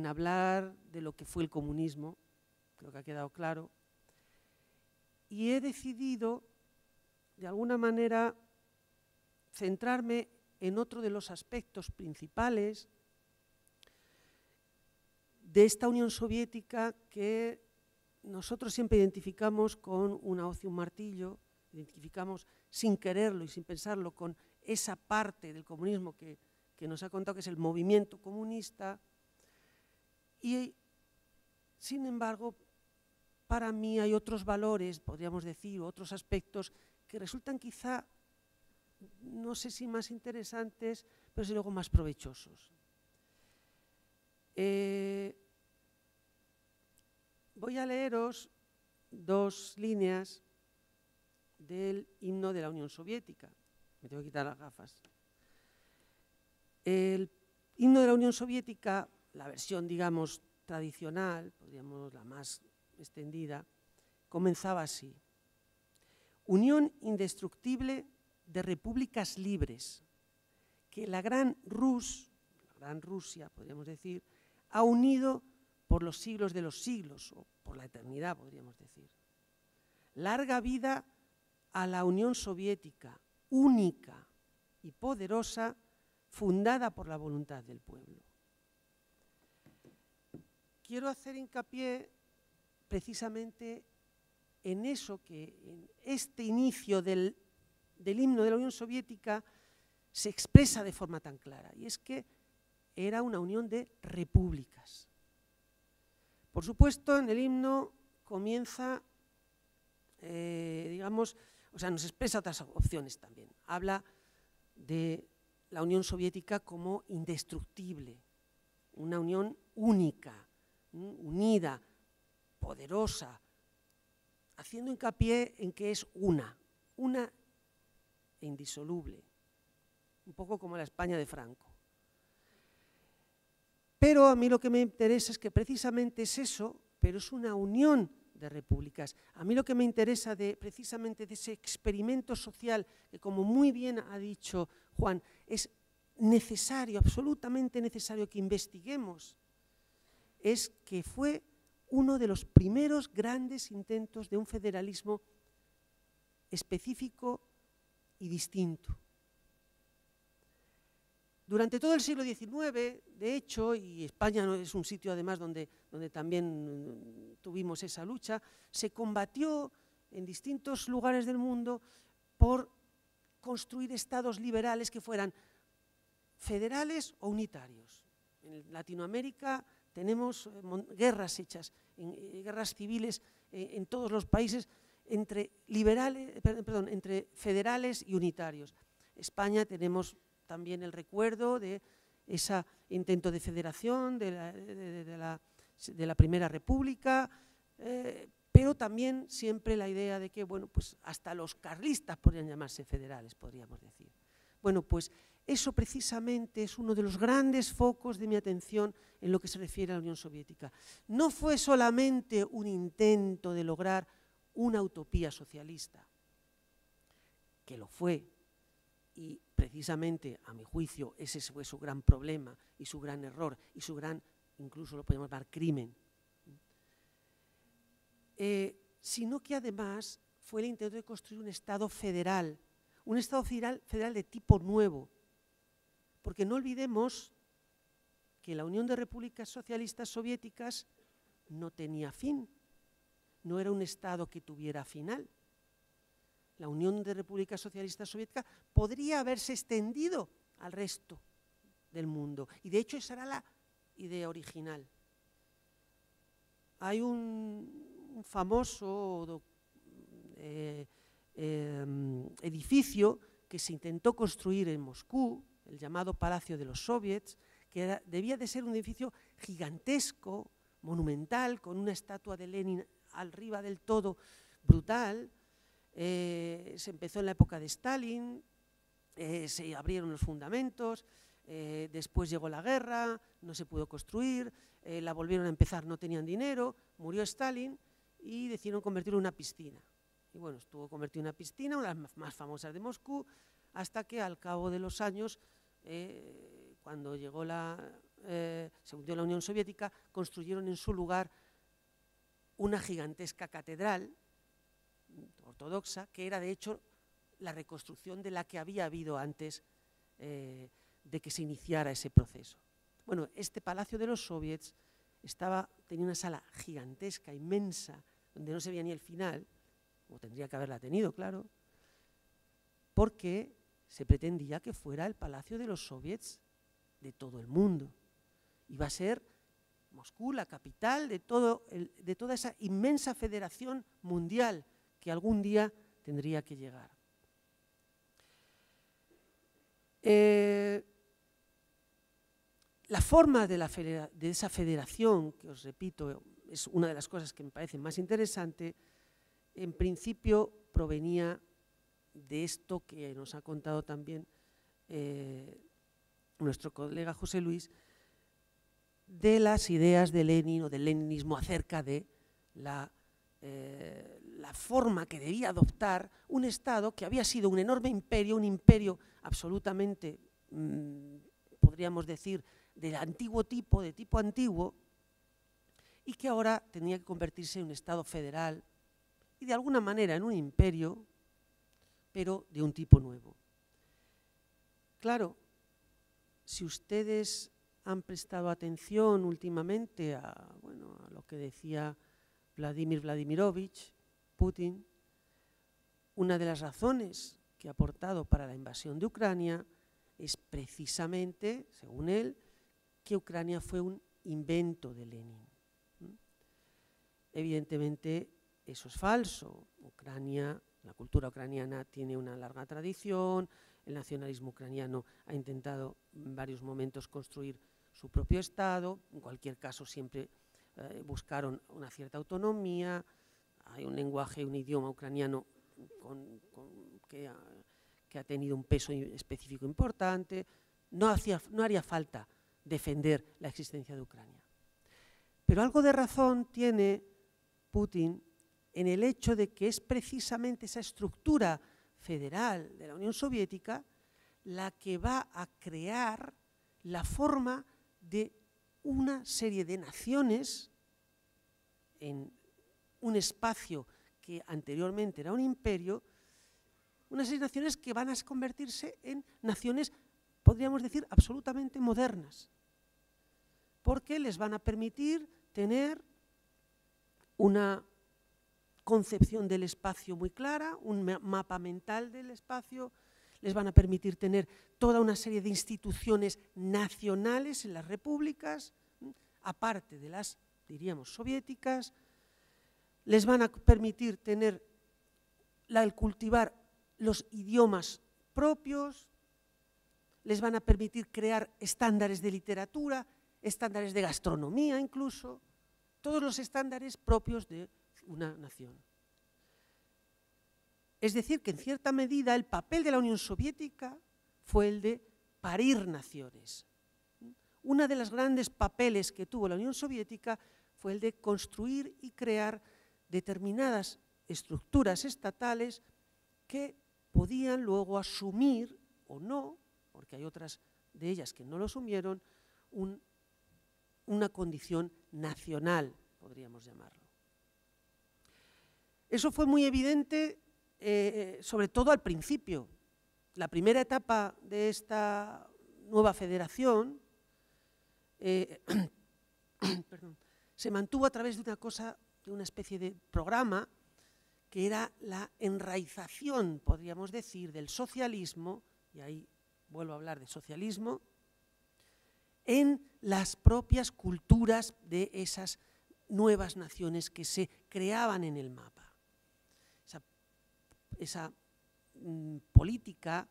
hablar de lo que fue el comunismo, creo que ha quedado claro, y he decidido, de alguna manera, centrarme en otro de los aspectos principales de esta Unión Soviética que nosotros siempre identificamos con una hoz y un martillo, identificamos sin quererlo y sin pensarlo con esa parte del comunismo que nos ha contado que es el movimiento comunista, y sin embargo para mí hay otros valores, podríamos decir, otros aspectos que resultan quizá, no sé si más interesantes, pero desde luego más provechosos. Voy a leeros 2 líneas del himno de la Unión Soviética. Me tengo que quitar las gafas. El himno de la Unión Soviética, la versión, digamos, tradicional, podríamos la más extendida, comenzaba así: Unión indestructible de repúblicas libres, que la gran Rusia, podríamos decir, ha unido por los siglos de los siglos, o por la eternidad, podríamos decir. Larga vida a la Unión Soviética, única y poderosa, fundada por la voluntad del pueblo. Quiero hacer hincapié precisamente en eso, que en este inicio del himno de la Unión Soviética se expresa de forma tan clara, y es que era una unión de repúblicas. Por supuesto, en el himno comienza, digamos, o sea, nos expresa otras opciones también. Habla de la Unión Soviética como indestructible, una unión única, unida, poderosa, haciendo hincapié en que es una e indisoluble, un poco como la España de Franco. Pero a mí lo que me interesa es que precisamente es eso, pero es una unión de repúblicas. A mí lo que me interesa precisamente de ese experimento social, que como muy bien ha dicho Juan, es necesario, absolutamente necesario que investiguemos, es que fue uno de los primeros grandes intentos de un federalismo específico y distinto. Durante todo el siglo XIX, de hecho, y España es un sitio además donde también tuvimos esa lucha, se combatió en distintos lugares del mundo por construir estados liberales que fueran federales o unitarios. En Latinoamérica tenemos guerras hechas, guerras civiles en todos los países entre federales y unitarios. España tenemos también el recuerdo de ese intento de federación de la Primera República, pero también siempre la idea de que, bueno, pues hasta los carlistas podrían llamarse federales, podríamos decir. Bueno, pues eso precisamente es uno de los grandes focos de mi atención en lo que se refiere a la Unión Soviética. No fue solamente un intento de lograr una utopía socialista, que lo fue, y precisamente, a mi juicio, ese fue su gran problema y su gran error y su gran, incluso lo podemos llamar, crimen. Sino que además fue el intento de construir un Estado federal de tipo nuevo. Porque no olvidemos que la Unión de Repúblicas Socialistas Soviéticas no tenía fin, no era un Estado que tuviera final. La Unión de Repúblicas Socialistas Soviéticas podría haberse extendido al resto del mundo. Y de hecho esa era la idea original. Hay un famoso edificio que se intentó construir en Moscú, el llamado Palacio de los Soviets, que debía de ser un edificio gigantesco, monumental, con una estatua de Lenin arriba del todo, brutal. Se empezó en la época de Stalin, se abrieron los fundamentos, después llegó la guerra, no se pudo construir, la volvieron a empezar, no tenían dinero, murió Stalin y decidieron convertirlo en una piscina. Y bueno, estuvo convertido en una piscina, una de las más famosas de Moscú, hasta que al cabo de los años, cuando llegó se hundió la Unión Soviética, construyeron en su lugar una gigantesca catedral ortodoxa, que era de hecho la reconstrucción de la que había habido antes de que se iniciara ese proceso. Bueno, este Palacio de los Soviets tenía una sala gigantesca, inmensa, donde no se veía ni el final, o tendría que haberla tenido, claro, porque se pretendía que fuera el Palacio de los Soviets de todo el mundo. Iba a ser Moscú la capital de toda esa inmensa federación mundial que algún día tendría que llegar. La forma de esa federación, que os repito, es una de las cosas que me parece más interesante, en principio provenía de esto que nos ha contado también nuestro colega José Luis, de las ideas de Lenin o del leninismo acerca de la forma que debía adoptar un Estado que había sido un enorme imperio, un imperio absolutamente, podríamos decir, del antiguo tipo, de tipo antiguo, y que ahora tenía que convertirse en un Estado federal y de alguna manera en un imperio, pero de un tipo nuevo. Claro, si ustedes han prestado atención últimamente a lo que decía Vladimir Vladimirovich Putin, una de las razones que ha aportado para la invasión de Ucrania es precisamente, según él, que Ucrania fue un invento de Lenin. evidentemente eso es falso. Ucrania, la cultura ucraniana tiene una larga tradición, el nacionalismo ucraniano ha intentado en varios momentos construir su propio Estado, en cualquier caso siempre buscaron una cierta autonomía, hay un lenguaje, un idioma ucraniano que ha tenido un peso específico importante, no haría falta defender la existencia de Ucrania. Pero algo de razón tiene Putin en el hecho de que es precisamente esa estructura federal de la Unión Soviética la que va a crear la forma de una serie de naciones en un espacio que anteriormente era un imperio, una serie de naciones que van a convertirse en naciones, podríamos decir, absolutamente modernas, porque les van a permitir tener una concepción del espacio muy clara, un mapa mental del espacio, les van a permitir tener toda una serie de instituciones nacionales en las repúblicas, aparte de las, diríamos, soviéticas, les van a permitir tener el cultivar los idiomas propios, les van a permitir crear estándares de literatura, estándares de gastronomía incluso, todos los estándares propios de una nación. Es decir, que en cierta medida el papel de la Unión Soviética fue el de parir naciones. Uno de los grandes papeles que tuvo la Unión Soviética fue el de construir y crear determinadas estructuras estatales que podían luego asumir o no, porque hay otras de ellas que no lo asumieron, una condición nacional, podríamos llamarlo. Eso fue muy evidente, sobre todo al principio. La primera etapa de esta nueva federación se mantuvo a través de una especie de programa que era la enraización, podríamos decir, del socialismo, y ahí vuelvo a hablar de socialismo, en las propias culturas de esas nuevas naciones que se creaban en el mapa. Esa política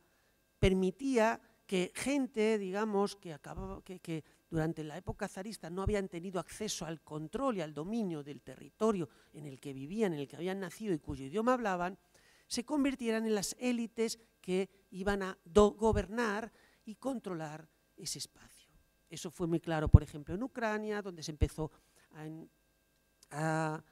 permitía que gente, digamos, que durante la época zarista no habían tenido acceso al control y al dominio del territorio en el que vivían, en el que habían nacido y cuyo idioma hablaban, se convirtieran en las élites que iban a gobernar y controlar ese espacio. Eso fue muy claro, por ejemplo, en Ucrania, donde se empezó a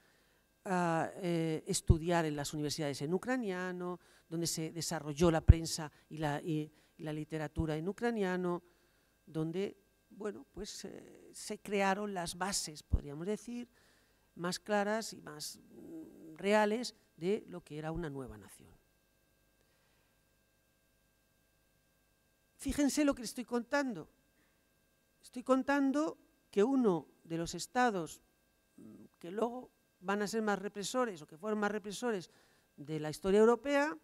estudiar en las universidades en ucraniano, donde se desarrolló la prensa y la literatura en ucraniano, donde, bueno, pues se crearon las bases, podríamos decir, más claras y más reales de lo que era una nueva nación. Fíjense lo que les estoy contando. Estoy contando que uno de los estados que luego van a ser más represores o que fueron más represores de la historia europea,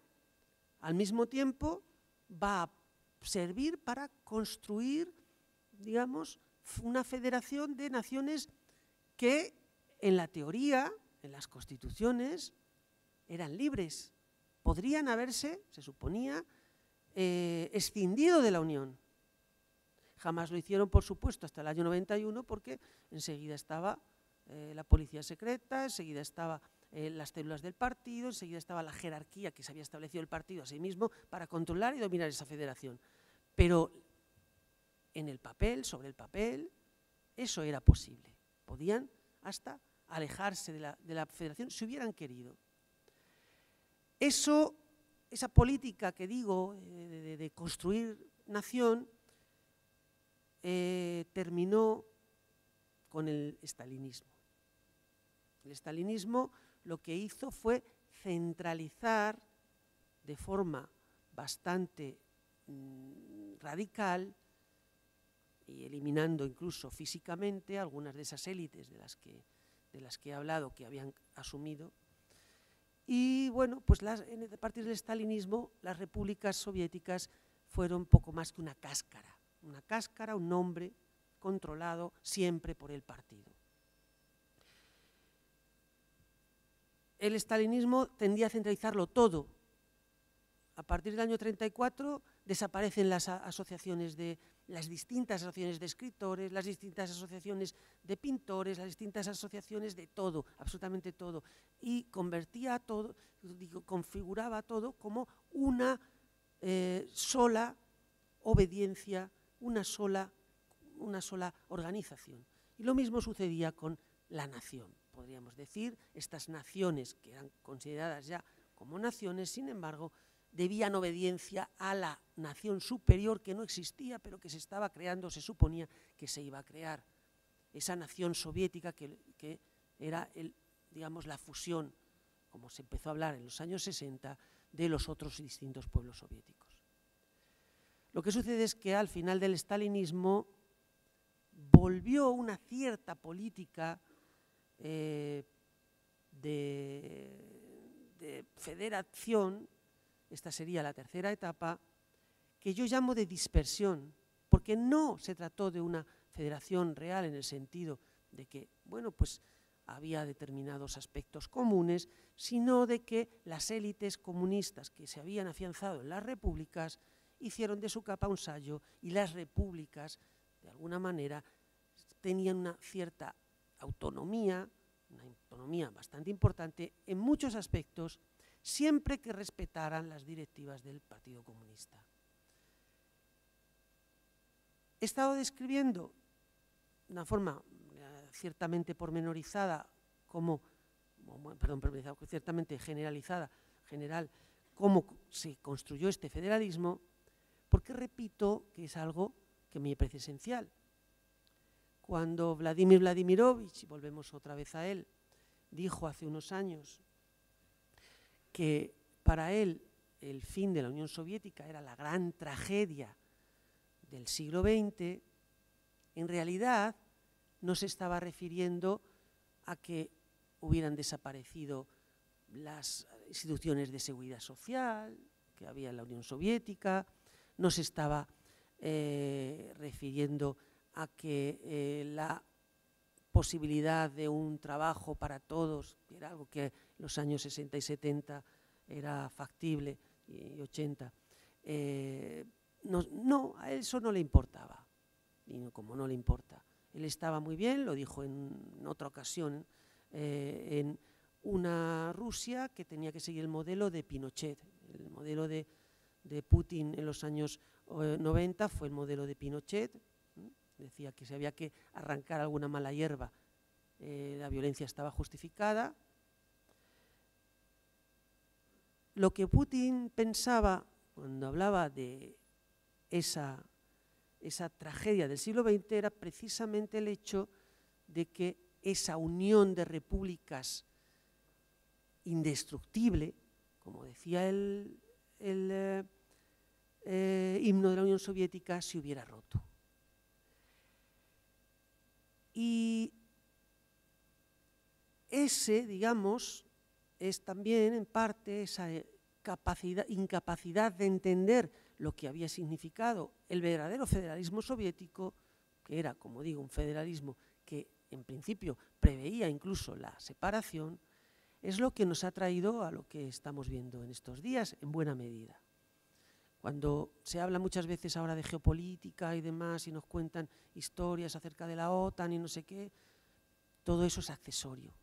al mismo tiempo va a servir para construir, digamos, una federación de naciones que en la teoría, en las constituciones, eran libres. Podrían haberse, se suponía, escindido de la Unión. Jamás lo hicieron, por supuesto, hasta el año 91, porque enseguida estaba la policía secreta, enseguida estaban las células del partido, enseguida estaba la jerarquía que se había establecido el partido a sí mismo para controlar y dominar esa federación. Pero en el papel, sobre el papel, eso era posible. Podían hasta alejarse de la federación si hubieran querido. Esa política que digo de construir nación terminó con el estalinismo. El estalinismo lo que hizo fue centralizar de forma bastante radical y eliminando incluso físicamente algunas de esas élites de las que he hablado que habían asumido. Y bueno, pues a partir del estalinismo las repúblicas soviéticas fueron poco más que una cáscara, un nombre controlado siempre por el partido. el estalinismo tendía a centralizarlo todo. A partir del año 34 desaparecen las asociaciones las distintas asociaciones de escritores, las distintas asociaciones de pintores, las distintas asociaciones de todo, absolutamente todo, y convertía todo, configuraba todo como una sola obediencia, una sola organización. Y lo mismo sucedía con la nación, podríamos decir, estas naciones que eran consideradas ya como naciones, sin embargo, debían obediencia a la nación superior que no existía, pero que se estaba creando, se suponía que se iba a crear. Esa nación soviética que era, digamos, la fusión, como se empezó a hablar en los años 60, de los otros distintos pueblos soviéticos. Lo que sucede es que al final del estalinismo volvió una cierta política de federación. Esta sería la tercera etapa, que yo llamo de dispersión, porque no se trató de una federación real en el sentido de que, bueno, pues había determinados aspectos comunes, sino de que las élites comunistas que se habían afianzado en las repúblicas hicieron de su capa un sayo, y las repúblicas, de alguna manera, tenían una cierta autonomía, una autonomía bastante importante en muchos aspectos, siempre que respetaran las directivas del Partido Comunista. He estado describiendo de una forma ciertamente pormenorizada, ciertamente generalizada, cómo se construyó este federalismo, porque repito que es algo que me parece esencial. Cuando Vladimir Vladimirovich, y volvemos otra vez a él, dijo hace unos años que para él el fin de la Unión Soviética era la gran tragedia del siglo XX, en realidad no se estaba refiriendo a que hubieran desaparecido las instituciones de seguridad social que había en la Unión Soviética, no se estaba refiriendo a que la posibilidad de un trabajo para todos, que era algo que en los años 60 y 70 era factible, y 80, no, a eso no le importaba, y como no le importa. Él estaba muy bien, lo dijo en otra ocasión, en una Rusia que tenía que seguir el modelo de Pinochet. El modelo de Putin en los años 90 fue el modelo de Pinochet. Decía que si había que arrancar alguna mala hierba, la violencia estaba justificada. Lo que Putin pensaba cuando hablaba de esa tragedia del siglo XX era precisamente el hecho de que esa unión de repúblicas indestructible, como decía el himno de la Unión Soviética, se hubiera roto. Y ese, digamos, es también en parte esa incapacidad de entender lo que había significado el verdadero federalismo soviético, que era, como digo, un federalismo que en principio preveía incluso la separación, es lo que nos ha traído a lo que estamos viendo en estos días, en buena medida. Cuando se habla muchas veces ahora de geopolítica y demás, y nos cuentan historias acerca de la OTAN y no sé qué, todo eso es accesorio.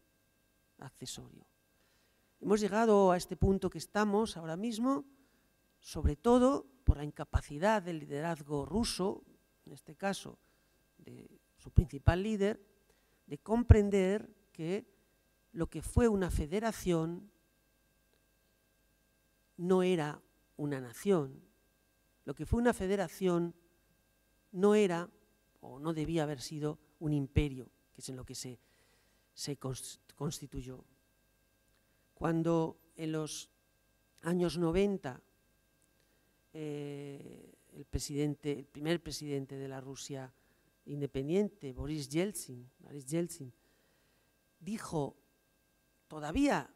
Hemos llegado a este punto que estamos ahora mismo, sobre todo por la incapacidad del liderazgo ruso, en este caso de su principal líder, de comprender que lo que fue una federación no era una nación. Lo que fue una federación no era o no debía haber sido un imperio, que es en lo que se constituyó. Cuando en los años 90 el primer presidente de la Rusia independiente, Boris Yeltsin, dijo, todavía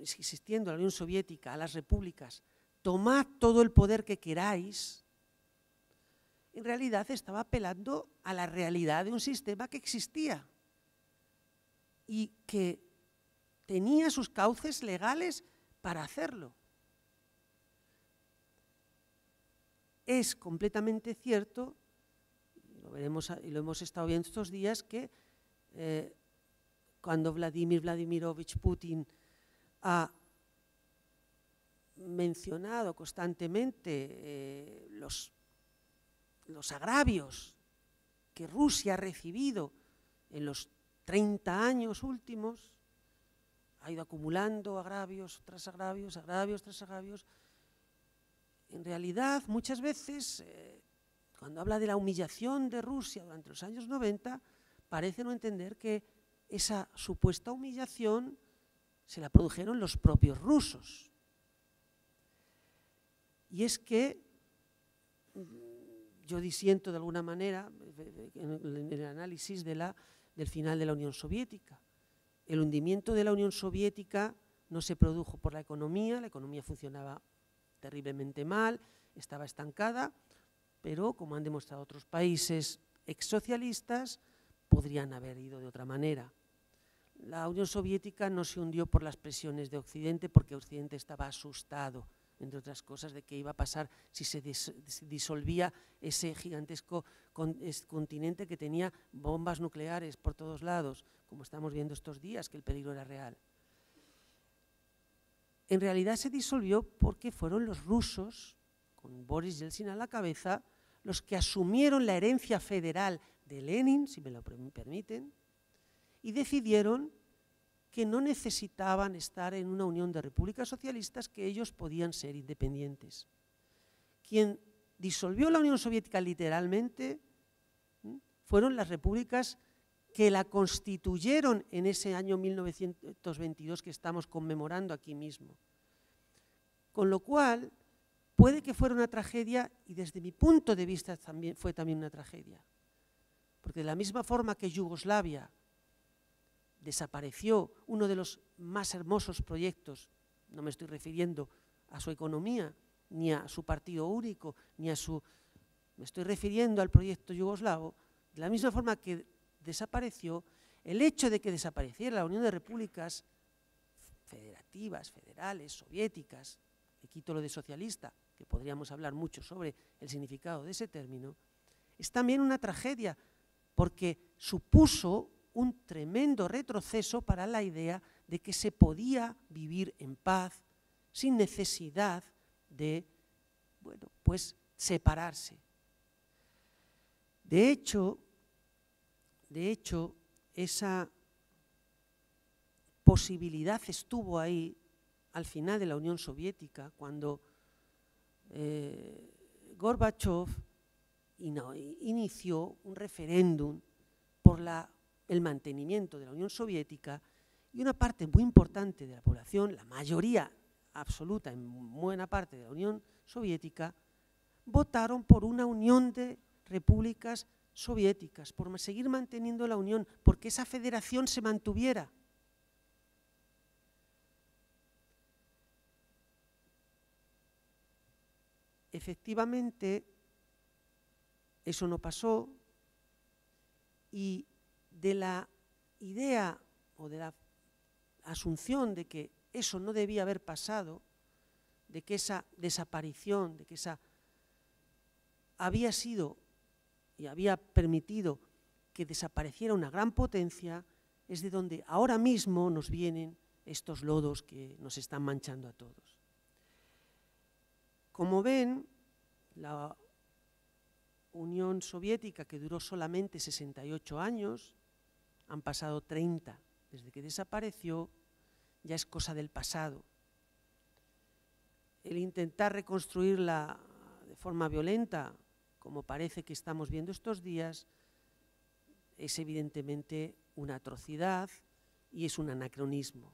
existiendo la Unión Soviética, a las repúblicas, tomad todo el poder que queráis, en realidad estaba apelando a la realidad de un sistema que existía y que tenía sus cauces legales para hacerlo. Es completamente cierto, lo veremos y lo hemos estado viendo estos días, que cuando Vladimir Vladimirovich Putin ha mencionado constantemente los agravios que Rusia ha recibido en los 30 años últimos, ha ido acumulando agravios tras agravios, agravios tras agravios. En realidad, muchas veces, cuando habla de la humillación de Rusia durante los años 90, parece no entender que esa supuesta humillación se la produjeron los propios rusos. Y es que yo disiento de alguna manera en el análisis del final de la Unión Soviética. El hundimiento de la Unión Soviética no se produjo por la economía funcionaba terriblemente mal, estaba estancada, pero como han demostrado otros países exsocialistas, podrían haber ido de otra manera. La Unión Soviética no se hundió por las presiones de Occidente, porque Occidente estaba asustado, entre otras cosas, de qué iba a pasar si se disolvía ese gigantesco continente que tenía bombas nucleares por todos lados, como estamos viendo estos días, que el peligro era real. En realidad se disolvió porque fueron los rusos, con Boris Yeltsin a la cabeza, los que asumieron la herencia federal de Lenin, si me lo permiten, y decidieron que no necesitaban estar en una unión de repúblicas socialistas, que ellos podían ser independientes. Quien disolvió la Unión Soviética literalmente fueron las repúblicas que la constituyeron en ese año 1922 que estamos conmemorando aquí mismo. Con lo cual, puede que fuera una tragedia, y desde mi punto de vista fue también una tragedia. Porque de la misma forma que Yugoslavia desapareció uno de los más hermosos proyectos, no me estoy refiriendo a su economía, ni a su partido único, me estoy refiriendo al proyecto yugoslavo, de la misma forma que desapareció, el hecho de que desapareciera la Unión de Repúblicas federativas, federales, soviéticas, le quito lo de socialista, que podríamos hablar mucho sobre el significado de ese término, es también una tragedia, porque supuso un tremendo retroceso para la idea de que se podía vivir en paz sin necesidad de, bueno, pues separarse. De hecho, esa posibilidad estuvo ahí al final de la Unión Soviética, cuando Gorbachov inició un referéndum por el mantenimiento de la Unión Soviética, y una parte muy importante de la población, la mayoría absoluta en buena parte de la Unión Soviética, votaron por una unión de repúblicas soviéticas, por seguir manteniendo la unión, porque esa federación se mantuviera. Efectivamente, eso no pasó, y de la idea o de la asunción de que eso no debía haber pasado, de que esa desaparición, de que esa había sido y había permitido que desapareciera una gran potencia, es de donde ahora mismo nos vienen estos lodos que nos están manchando a todos. Como ven, la Unión Soviética, que duró solamente 68 años, han pasado 30 desde que desapareció, ya es cosa del pasado. El intentar reconstruirla de forma violenta, como parece que estamos viendo estos días, es evidentemente una atrocidad y es un anacronismo.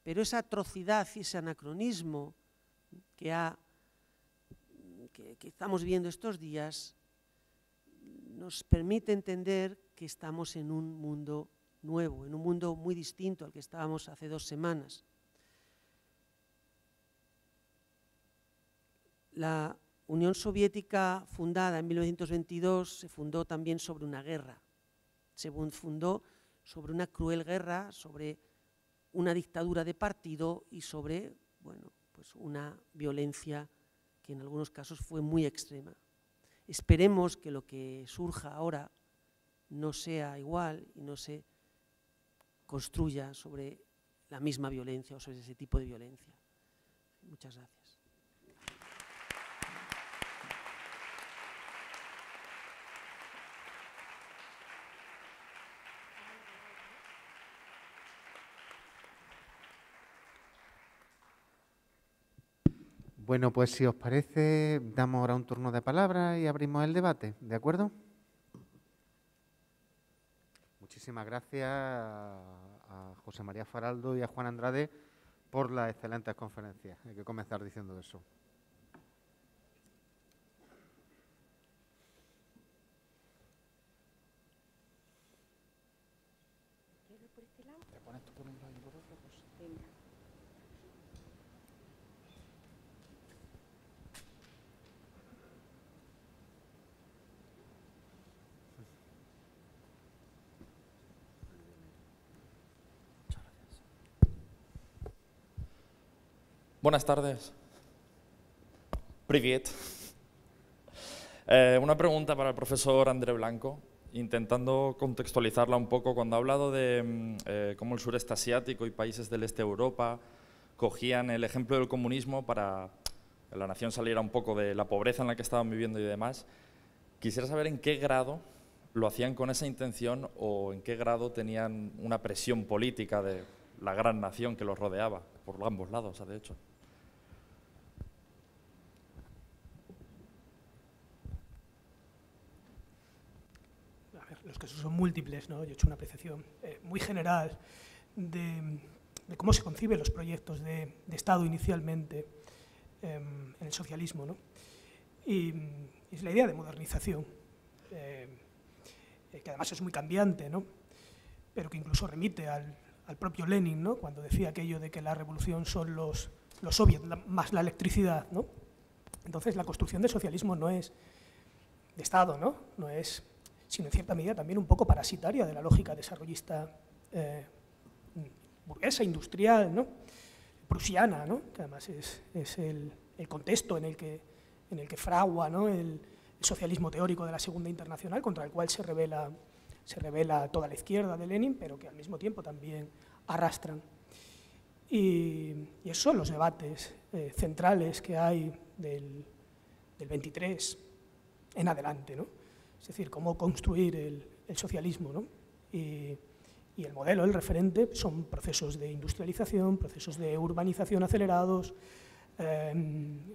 Pero esa atrocidad y ese anacronismo que estamos viendo estos días nos permite entender que estamos en un mundo nuevo, en un mundo muy distinto al que estábamos hace 2 semanas. La Unión Soviética, fundada en 1922, se fundó también sobre una guerra. Se fundó sobre una cruel guerra, sobre una dictadura de partido y sobre, bueno, pues una violencia que en algunos casos fue muy extrema. Esperemos que lo que surja ahora no sea igual y no se construya sobre la misma violencia o sobre ese tipo de violencia. Muchas gracias. Bueno, pues si os parece, damos ahora un turno de palabra y abrimos el debate, ¿de acuerdo? Muchísimas gracias a José María Faraldo y a Juan Andrade por las excelentes conferencias. Hay que comenzar diciendo eso. Buenas tardes. Привет. Una pregunta para el profesor André Blanco, intentando contextualizarla un poco. Cuando ha hablado de cómo el sureste asiático y países del este de Europa cogían el ejemplo del comunismo para que la nación saliera un poco de la pobreza en la que estaban viviendo y demás, quisiera saber en qué grado lo hacían con esa intención o en qué grado tenían una presión política de la gran nación que los rodeaba, por ambos lados, de hecho. Los casos son múltiples, ¿no? Yo he hecho una apreciación muy general de cómo se conciben los proyectos de Estado inicialmente en el socialismo, ¿no? Y es la idea de modernización, que además es muy cambiante, ¿no? Pero que incluso remite al propio Lenin, ¿no? Cuando decía aquello de que la revolución son los soviets más la electricidad, ¿no? Entonces la construcción del socialismo no es de Estado, ¿no? No es, sino en cierta medida también un poco parasitaria de la lógica desarrollista burguesa, industrial, ¿no? Prusiana, ¿no? Que además es el contexto en el que fragua, ¿no? el socialismo teórico de la Segunda Internacional, contra el cual se revela toda la izquierda de Lenin, pero que al mismo tiempo también arrastran. Y esos son los debates centrales que hay del 23 en adelante, ¿no? Es decir, cómo construir el socialismo, ¿no? Y el modelo, el referente, son procesos de industrialización, procesos de urbanización acelerados,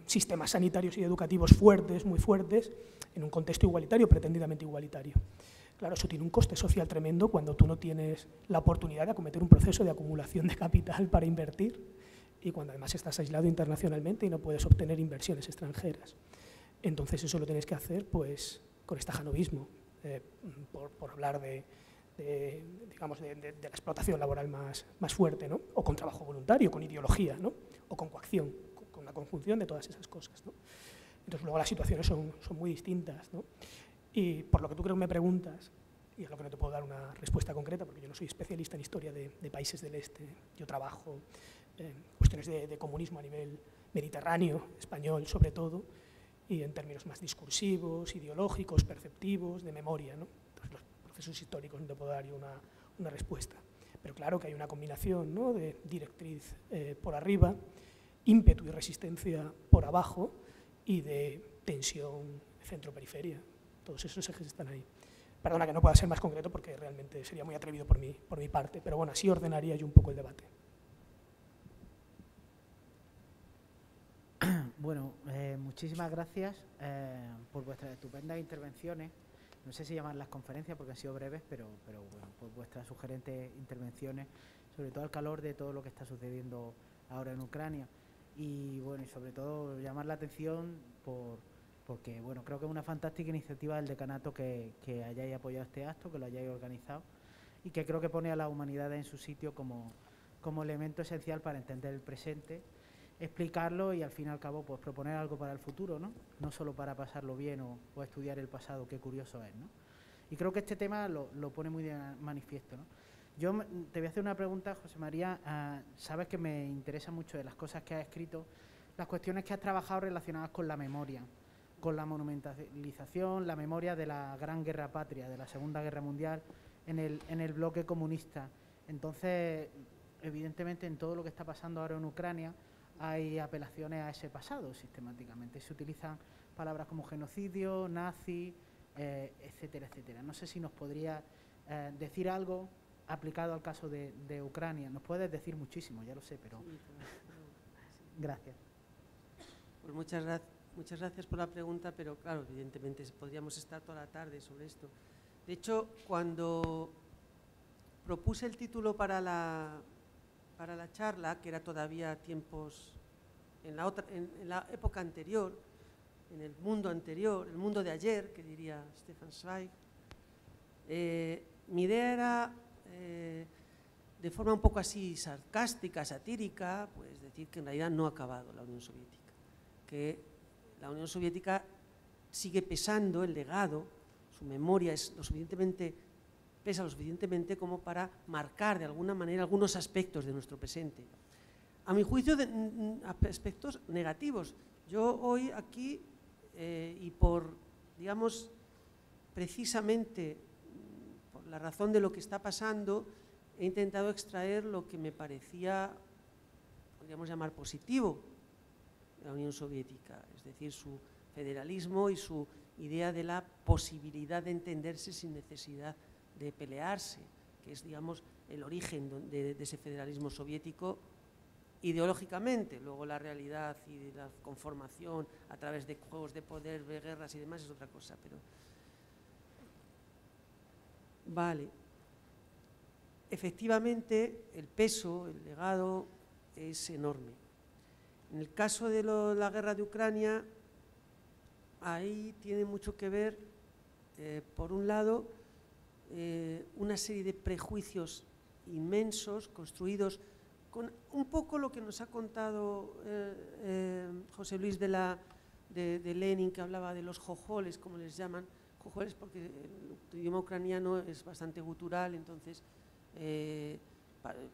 sistemas sanitarios y educativos fuertes, muy fuertes, en un contexto igualitario, pretendidamente igualitario. Claro, eso tiene un coste social tremendo cuando tú no tienes la oportunidad de acometer un proceso de acumulación de capital para invertir y cuando además estás aislado internacionalmente y no puedes obtener inversiones extranjeras. Entonces eso lo tienes que hacer pues con estajanovismo, por hablar digamos, de la explotación laboral más fuerte, ¿no? O con trabajo voluntario, con ideología, ¿no? O con coacción, con una conjunción de todas esas cosas, ¿no? Entonces luego las situaciones son muy distintas, ¿no? Y por lo que tú creo que me preguntas, y es lo que no te puedo dar una respuesta concreta, porque yo no soy especialista en historia de países del este, yo trabajo en cuestiones de comunismo a nivel mediterráneo, español sobre todo, y en términos más discursivos, ideológicos, perceptivos, de memoria, ¿no? Entonces los procesos históricos no te puedo dar yo una respuesta. Pero claro que hay una combinación, ¿no? De directriz por arriba, ímpetu y resistencia por abajo y de tensión centro-periferia. Todos esos ejes están ahí. Perdona que no pueda ser más concreto porque realmente sería muy atrevido por mi parte, pero bueno, así ordenaría yo un poco el debate. Bueno, muchísimas gracias por vuestras estupendas intervenciones. No sé si llamarlas conferencias porque han sido breves, pero bueno, por vuestras sugerentes intervenciones, sobre todo al calor de todo lo que está sucediendo ahora en Ucrania. Y bueno, y sobre todo llamar la atención porque bueno, creo que es una fantástica iniciativa del decanato que hayáis apoyado este acto, que lo hayáis organizado y que creo que pone a la humanidad en su sitio como elemento esencial para entender el presente, explicarlo y al fin y al cabo pues proponer algo para el futuro, ¿no? No solo para pasarlo bien o estudiar el pasado, qué curioso es, ¿no? Y creo que este tema lo pone muy de manifiesto, ¿no? Te voy a hacer una pregunta, José María. Sabes que me interesa mucho de las cosas que has escrito, las cuestiones que has trabajado relacionadas con la memoria, con la monumentalización, la memoria de la Gran Guerra Patria, de la Segunda Guerra Mundial, en el bloque comunista. Entonces, evidentemente, en todo lo que está pasando ahora en Ucrania, hay apelaciones a ese pasado sistemáticamente. Se utilizan palabras como genocidio, nazi, etcétera, etcétera. No sé si nos podría decir algo aplicado al caso de Ucrania. Nos puedes decir muchísimo, ya lo sé, pero... Sí, Gracias. Pues muchas gracias por la pregunta, pero claro, evidentemente podríamos estar toda la tarde sobre esto. De hecho, cuando propuse el título para la charla, que era todavía tiempos en la época anterior, en el mundo anterior, el mundo de ayer, que diría Stefan Zweig, mi idea era, de forma un poco así sarcástica, satírica, pues decir que en realidad no ha acabado la Unión Soviética, que la Unión Soviética sigue pesando el legado, su memoria es pesa lo suficientemente como para marcar de alguna manera algunos aspectos de nuestro presente. A mi juicio, aspectos negativos. Yo hoy aquí, y por, digamos, precisamente por la razón de lo que está pasando, he intentado extraer lo que me parecía, podríamos llamar positivo, de la Unión Soviética, es decir, su federalismo y su idea de la posibilidad de entenderse sin necesidad de pelearse, que es, digamos, el origen de ese federalismo soviético ideológicamente. Luego la realidad y la conformación a través de juegos de poder, de guerras y demás es otra cosa, pero... Vale. Efectivamente, el peso, el legado es enorme. En el caso de la guerra de Ucrania, ahí tiene mucho que ver, por un lado, una serie de prejuicios inmensos construidos con un poco lo que nos ha contado José Luis de Lenin, que hablaba de los jojoles, como les llaman, jojoles porque el idioma ucraniano es bastante gutural, entonces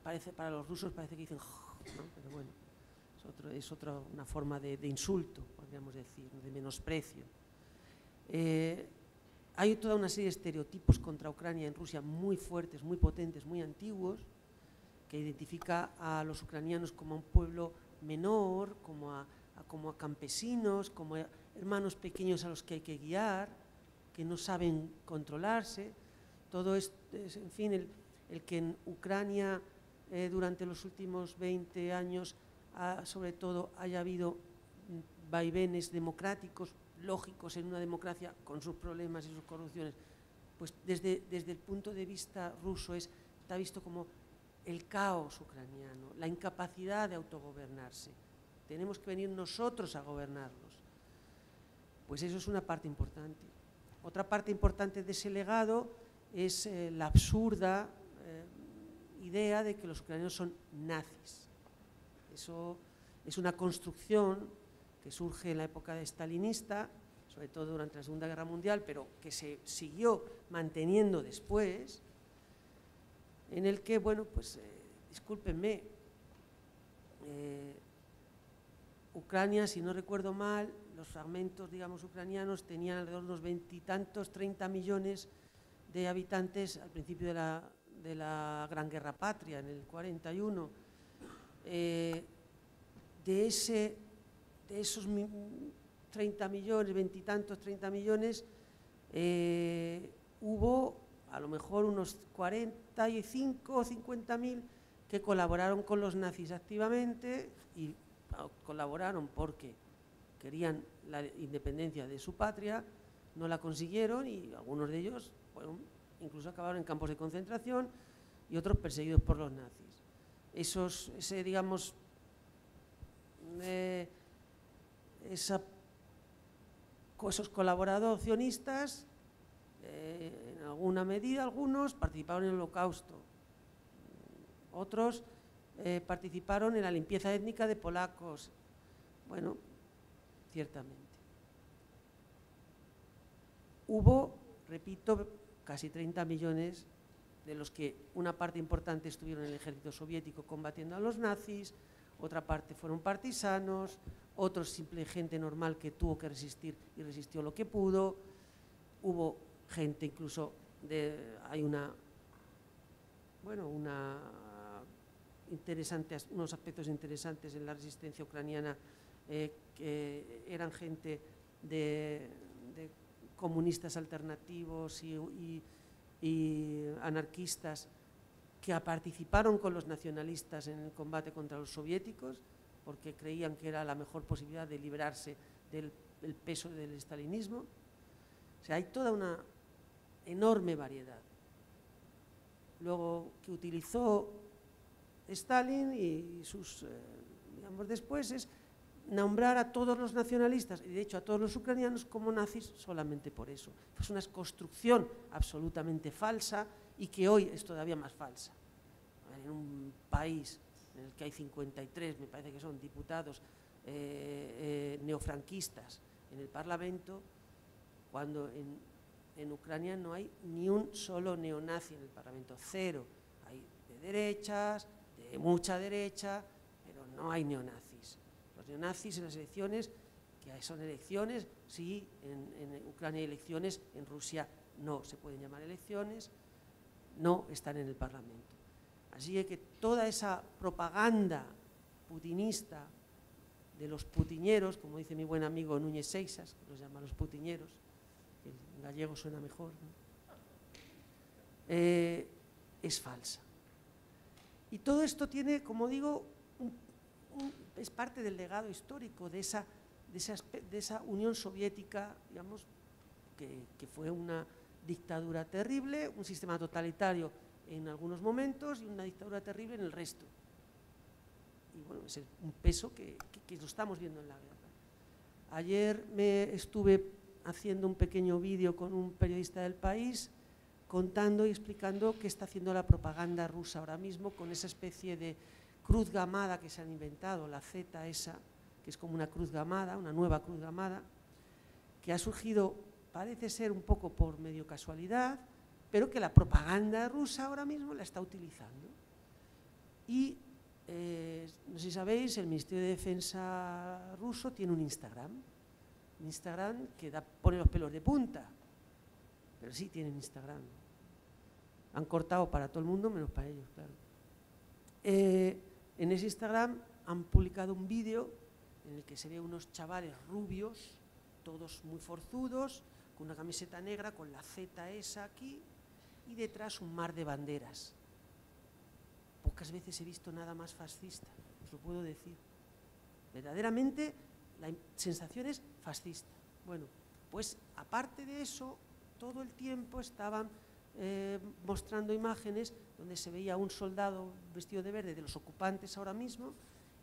para los rusos parece que dicen ¿no? Pero bueno, es una forma de insulto, podríamos decir, de menosprecio. Hay toda una serie de estereotipos contra Ucrania en Rusia muy fuertes, muy potentes, muy antiguos, que identifica a los ucranianos como un pueblo menor, como a campesinos, como a hermanos pequeños a los que hay que guiar, que no saben controlarse. Todo es en fin, el que en Ucrania durante los últimos 20 años sobre todo haya habido vaivenes democráticos, lógicos en una democracia con sus problemas y sus corrupciones, pues desde el punto de vista ruso está visto como el caos ucraniano, la incapacidad de autogobernarse. Tenemos que venir nosotros a gobernarlos. Pues eso es una parte importante. Otra parte importante de ese legado es la absurda idea de que los ucranianos son nazis. Eso es una construcción que surge en la época stalinista, sobre todo durante la Segunda Guerra Mundial, pero que se siguió manteniendo después, en el que, bueno, pues, discúlpenme, Ucrania, si no recuerdo mal, los fragmentos, digamos, ucranianos tenían alrededor de unos 20 y tantos, 30 millones de habitantes al principio de la Gran Guerra Patria, en el 41. De esos 30 millones, 20 y tantos, 30 millones, hubo a lo mejor unos 45 o 50.000 que colaboraron con los nazis activamente y colaboraron porque querían la independencia de su patria, no la consiguieron y algunos de ellos, bueno, incluso acabaron en campos de concentración y otros perseguidos por los nazis. Esos colaboradores sionistas, en alguna medida, algunos participaron en el Holocausto, otros participaron en la limpieza étnica de polacos. Bueno, ciertamente. Hubo, repito, casi 30 millones de los que una parte importante estuvieron en el ejército soviético combatiendo a los nazis, otra parte fueron partisanos, otros simple gente normal que tuvo que resistir y resistió lo que pudo. Hubo gente incluso, hay unos aspectos interesantes en la resistencia ucraniana, que eran gente de comunistas alternativos y anarquistas que participaron con los nacionalistas en el combate contra los soviéticos porque creían que era la mejor posibilidad de liberarse del peso del estalinismo. O sea, hay toda una enorme variedad. Luego, que utilizó Stalin y sus, digamos, después es nombrar a todos los nacionalistas y de hecho a todos los ucranianos como nazis solamente por eso. Es una construcción absolutamente falsa y que hoy es todavía más falsa. En un país en el que hay 53, me parece que son diputados neofranquistas en el Parlamento, cuando en Ucrania no hay ni un solo neonazi en el Parlamento, cero. Hay de derechas, de mucha derecha, pero no hay neonazis. Los neonazis en las elecciones, que son elecciones, sí, en Ucrania hay elecciones, en Rusia no se pueden llamar elecciones, no están en el Parlamento. Así que toda esa propaganda putinista de los putiñeros, como dice mi buen amigo Núñez Seixas, que los llama los putiñeros, que en gallego suena mejor, ¿no? Es falsa. Y todo esto tiene, como digo, es parte del legado histórico de esa Unión Soviética, digamos, que fue una dictadura terrible, un sistema totalitario en algunos momentos y una dictadura terrible en el resto. Y bueno, es un peso que lo estamos viendo en la guerra. Ayer me estuve haciendo un pequeño vídeo con un periodista del País contando y explicando qué está haciendo la propaganda rusa ahora mismo con esa especie de cruz gamada que se han inventado, la Z esa, que es como una cruz gamada, una nueva cruz gamada, que ha surgido, parece ser un poco por medio casualidad, pero que la propaganda rusa ahora mismo la está utilizando. Y no sé si sabéis, el Ministerio de Defensa ruso tiene un Instagram que pone los pelos de punta, pero sí tienen Instagram. Han cortado para todo el mundo menos para ellos, claro. En ese Instagram han publicado un vídeo en el que se ve unos chavales rubios, todos muy forzudos, con una camiseta negra, con la Z esa aquí, y detrás un mar de banderas. Pocas veces he visto nada más fascista, os lo puedo decir. Verdaderamente la sensación es fascista. Bueno, pues aparte de eso, todo el tiempo estaban mostrando imágenes donde se veía un soldado vestido de verde de los ocupantes ahora mismo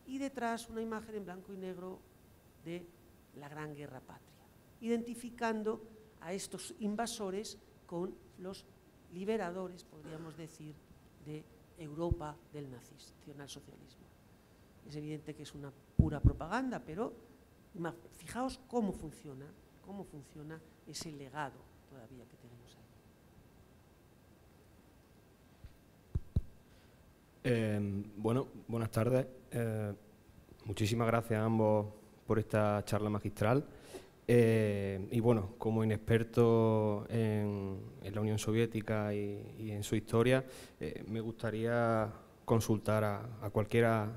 y detrás una imagen en blanco y negro de la Gran Guerra Patria, identificando a estos invasores con los liberadores, podríamos decir, de Europa del nacionalsocialismo. Es evidente que es una pura propaganda, pero fijaos cómo funciona ese legado todavía que tenemos ahí. Bueno, buenas tardes. Muchísimas gracias a ambos por esta charla magistral. Y bueno, como inexperto en la Unión Soviética y en su historia, me gustaría consultar a cualquiera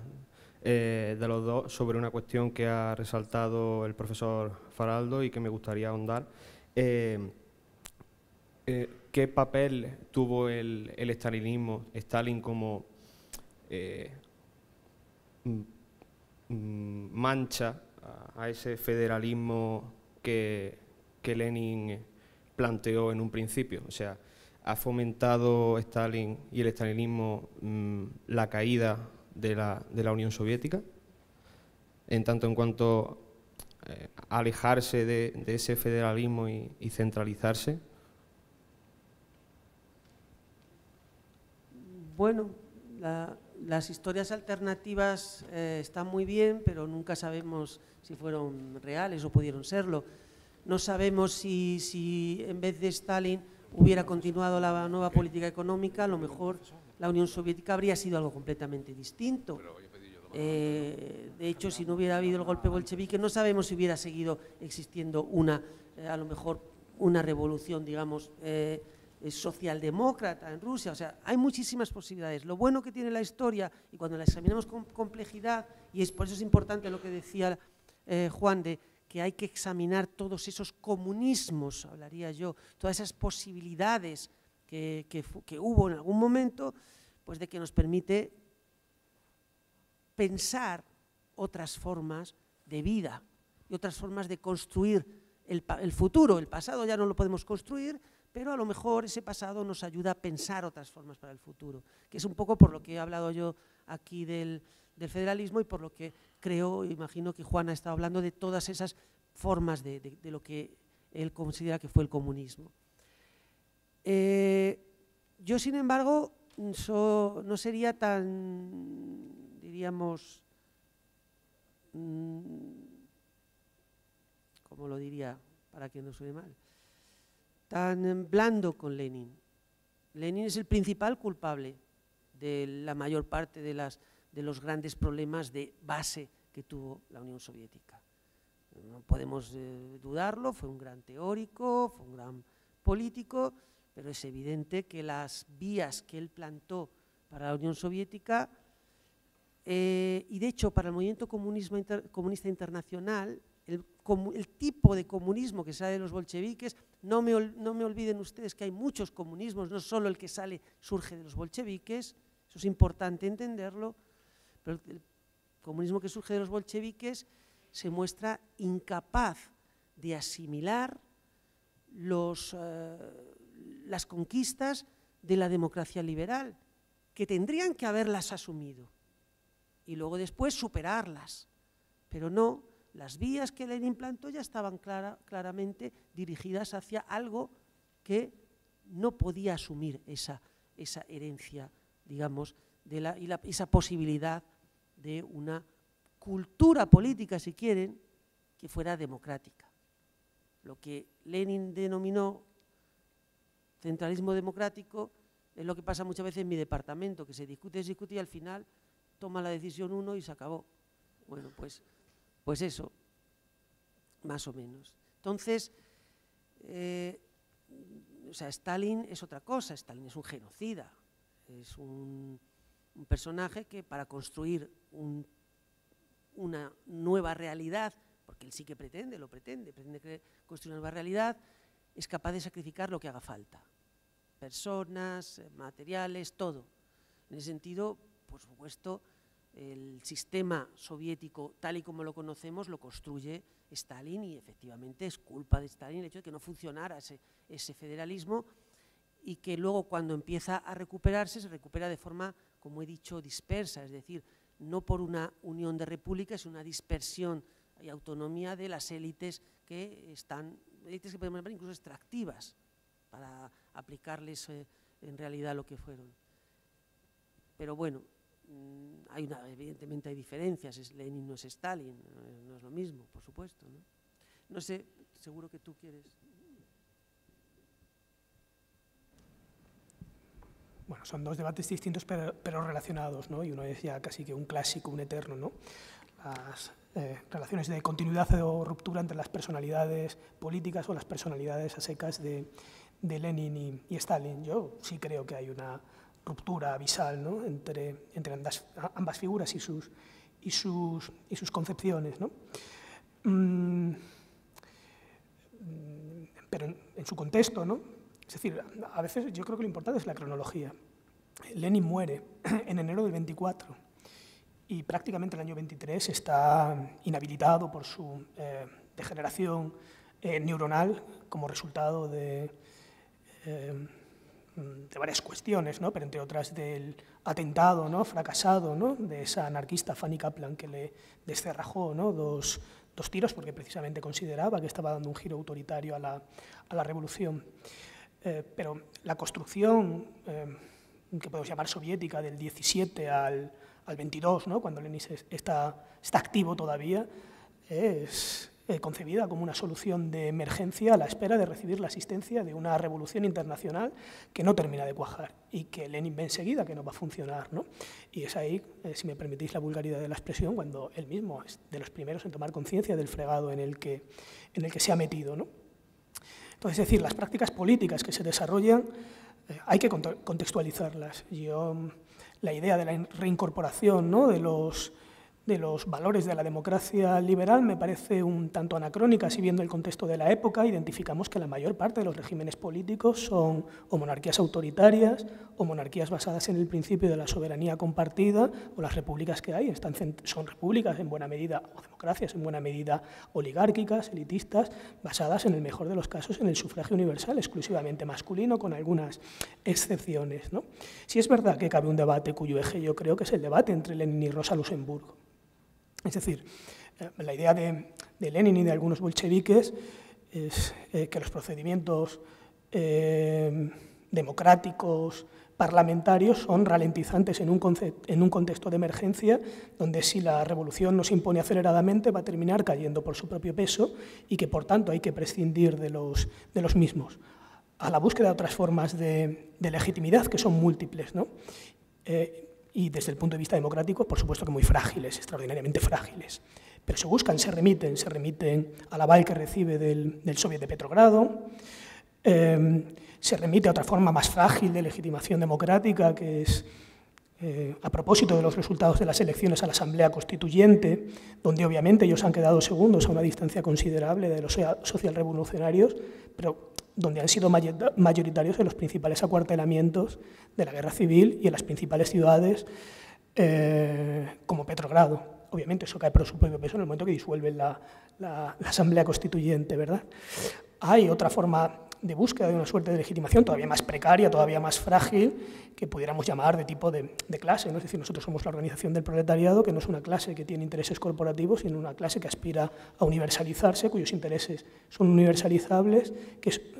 de los dos sobre una cuestión que ha resaltado el profesor Faraldo y que me gustaría ahondar. ¿Qué papel tuvo el estalinismo, Stalin como mancha a ese federalismo que Lenin planteó en un principio? O sea, ¿ha fomentado Stalin y el estalinismo la caída de la Unión Soviética, en tanto en cuanto a alejarse de ese federalismo y centralizarse? Bueno, las historias alternativas están muy bien, pero nunca sabemos si fueron reales o pudieron serlo. No sabemos si en vez de Stalin hubiera continuado la nueva política económica, a lo mejor la Unión Soviética habría sido algo completamente distinto. De hecho, si no hubiera habido el golpe bolchevique, no sabemos si hubiera seguido existiendo a lo mejor una revolución, digamos, socialdemócrata en Rusia. O sea, hay muchísimas posibilidades. Lo bueno que tiene la historia, y cuando la examinamos con complejidad, y por eso es importante lo que decía Juan, de que hay que examinar todos esos comunismos, hablaría yo, todas esas posibilidades que hubo en algún momento, pues de que nos permite pensar otras formas de vida y otras formas de construir el futuro. El pasado ya no lo podemos construir, pero a lo mejor ese pasado nos ayuda a pensar otras formas para el futuro, que es un poco por lo que he hablado yo aquí del federalismo y por lo que creo, imagino que Juan ha estado hablando de todas esas formas de lo que él considera que fue el comunismo. Yo, sin embargo, no sería tan, diríamos, ¿cómo lo diría para que no suene mal? Tan blando con Lenin. Lenin es el principal culpable de la mayor parte de los grandes problemas de base que tuvo la Unión Soviética. No podemos dudarlo, fue un gran teórico, fue un gran político, pero es evidente que las vías que él plantó para la Unión Soviética y de hecho para el movimiento comunista internacional, el tipo de comunismo que sale de los bolcheviques, no me olviden ustedes que hay muchos comunismos, no solo el que surge de los bolcheviques, eso es importante entenderlo, pero el comunismo que surge de los bolcheviques se muestra incapaz de asimilar las conquistas de la democracia liberal, que tendrían que haberlas asumido y luego después superarlas, pero no, las vías que Lenin plantó ya estaban claramente dirigidas hacia algo que no podía asumir esa herencia, digamos, esa posibilidad de una cultura política, si quieren, que fuera democrática. Lo que Lenin denominó centralismo democrático es lo que pasa muchas veces en mi departamento, que se discute y al final toma la decisión uno y se acabó. Bueno, pues eso, más o menos. Entonces, Stalin es otra cosa, Stalin es un genocida, es un personaje que para construir una nueva realidad, porque él sí que pretende construir una nueva realidad, es capaz de sacrificar lo que haga falta, personas, materiales, todo. En ese sentido, por supuesto, el sistema soviético tal y como lo conocemos lo construye Stalin y efectivamente es culpa de Stalin el hecho de que no funcionara ese federalismo y que luego cuando empieza a recuperarse se recupera de forma, como he dicho, dispersa, es decir, no por una unión de repúblicas, sino una dispersión y autonomía de las élites que podemos llamar incluso extractivas para aplicarles en realidad lo que fueron. Pero bueno, evidentemente hay diferencias, Lenin no es Stalin, no es lo mismo, por supuesto, ¿no? No sé, seguro que tú quieres. Bueno, son dos debates distintos pero relacionados, ¿no? Y uno es ya casi que un clásico, un eterno, ¿no? Las relaciones de continuidad o ruptura entre las personalidades políticas o las personalidades a secas de Lenin y Stalin. Yo sí creo que hay una ruptura abisal, ¿no? entre ambas figuras y sus concepciones, ¿no? Pero en su contexto, ¿no? Es decir, a veces yo creo que lo importante es la cronología. Lenin muere en enero del 24 y prácticamente el año 23 está inhabilitado por su degeneración neuronal como resultado de varias cuestiones, ¿no? Pero entre otras del atentado, ¿no? Fracasado, ¿no? De esa anarquista Fanny Kaplan que le descerrajó, ¿no? dos tiros porque precisamente consideraba que estaba dando un giro autoritario a la revolución. Pero la construcción que podemos llamar soviética del 17 al 22, ¿no? Cuando Lenin está activo todavía, es concebida como una solución de emergencia a la espera de recibir la asistencia de una revolución internacional que no termina de cuajar y que Lenin ve enseguida que no va a funcionar, ¿no? Y es ahí, si me permitís la vulgaridad de la expresión, cuando él mismo es de los primeros en tomar conciencia del fregado en el que se ha metido, ¿no? Entonces, es decir, las prácticas políticas que se desarrollan hay que contextualizarlas. La idea de la reincorporación, ¿no?, de los valores de la democracia liberal me parece un tanto anacrónica, si viendo el contexto de la época identificamos que la mayor parte de los regímenes políticos son o monarquías autoritarias o monarquías basadas en el principio de la soberanía compartida, o las repúblicas que hay son repúblicas en buena medida, o democracias en buena medida oligárquicas, elitistas, basadas en el mejor de los casos en el sufragio universal, exclusivamente masculino, con algunas excepciones, ¿no? Sí es verdad que cabe un debate cuyo eje yo creo que es el debate entre Lenin y Rosa Luxemburgo. Es decir, la idea de Lenin y de algunos bolcheviques es que los procedimientos democráticos, parlamentarios, son ralentizantes en un contexto de emergencia, donde si la revolución no se impone aceleradamente va a terminar cayendo por su propio peso y que, por tanto, hay que prescindir de los mismos, a la búsqueda de otras formas de legitimidad que son múltiples, ¿no? Y desde el punto de vista democrático, por supuesto que muy frágiles, extraordinariamente frágiles. Pero se remiten al aval que recibe del Soviet de Petrogrado, se remite a otra forma más frágil de legitimación democrática, que es, a propósito de los resultados de las elecciones a la Asamblea Constituyente, donde obviamente ellos han quedado segundos a una distancia considerable de los socialrevolucionarios, pero donde han sido mayoritarios en los principales acuartelamientos de la guerra civil y en las principales ciudades como Petrogrado. Obviamente eso cae por su propio peso en el momento que disuelven la Asamblea Constituyente, ¿verdad? Hay otra forma de búsqueda de una suerte de legitimación todavía más precaria, todavía más frágil, que pudiéramos llamar de tipo de clase, ¿no? Es decir, nosotros somos la organización del proletariado, que no es una clase que tiene intereses corporativos, sino una clase que aspira a universalizarse, cuyos intereses son universalizables,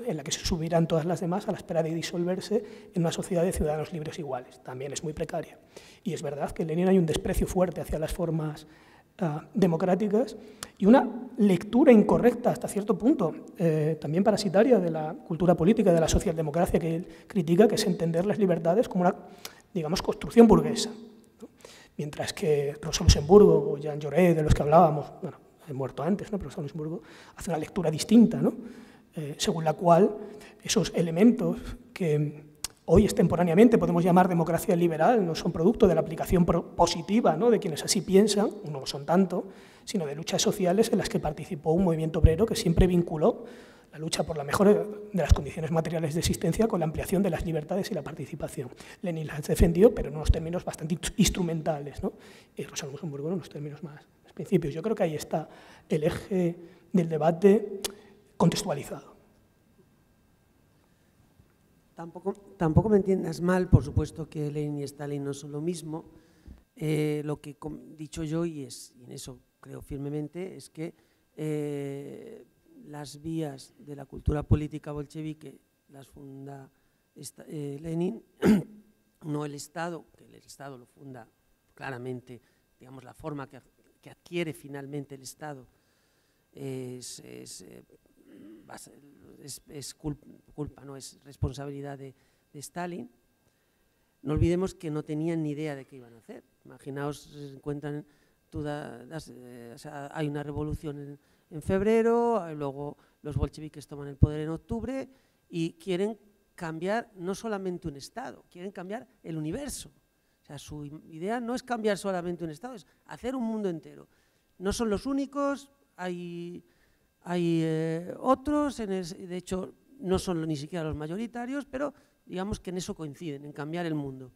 en la que se subirán todas las demás a la espera de disolverse en una sociedad de ciudadanos libres iguales. También es muy precaria. Y es verdad que en Lenin hay un desprecio fuerte hacia las formas democráticas y una lectura incorrecta hasta cierto punto, también parasitaria, de la cultura política de la socialdemocracia que él critica, que es entender las libertades como una, digamos, construcción burguesa, ¿no? Mientras que Rosa Luxemburgo o Jean Jaurès, de los que hablábamos, bueno, he muerto antes, ¿no?, pero Rosa Luxemburgo hace una lectura distinta, ¿no?, según la cual esos elementos que hoy extemporáneamente podemos llamar democracia liberal no son producto de la aplicación positiva, ¿no?, de quienes así piensan, no son tanto, sino de luchas sociales en las que participó un movimiento obrero que siempre vinculó la lucha por la mejora de las condiciones materiales de existencia con la ampliación de las libertades y la participación. Lenin las defendió, pero en unos términos bastante instrumentales, ¿no? Y Rosa Luxemburgo en unos términos más principios. Yo creo que ahí está el eje del debate contextualizado. Tampoco me entiendas mal, por supuesto que Lenin y Stalin no son lo mismo. Lo que he dicho yo, y en eso creo firmemente, es que las vías de la cultura política bolchevique las funda Lenin, no el Estado, que el Estado lo funda claramente, digamos, la forma que adquiere finalmente el Estado es culpa, no es responsabilidad de Stalin. No olvidemos que no tenían ni idea de qué iban a hacer. Imaginaos, se encuentran, hay una revolución en febrero, luego los bolcheviques toman el poder en octubre y quieren cambiar no solamente un Estado, quieren cambiar el universo. O sea, su idea no es cambiar solamente un Estado, es hacer un mundo entero. No son los únicos, hay otros, de hecho no son ni siquiera los mayoritarios, pero digamos que en eso coinciden, en cambiar el mundo.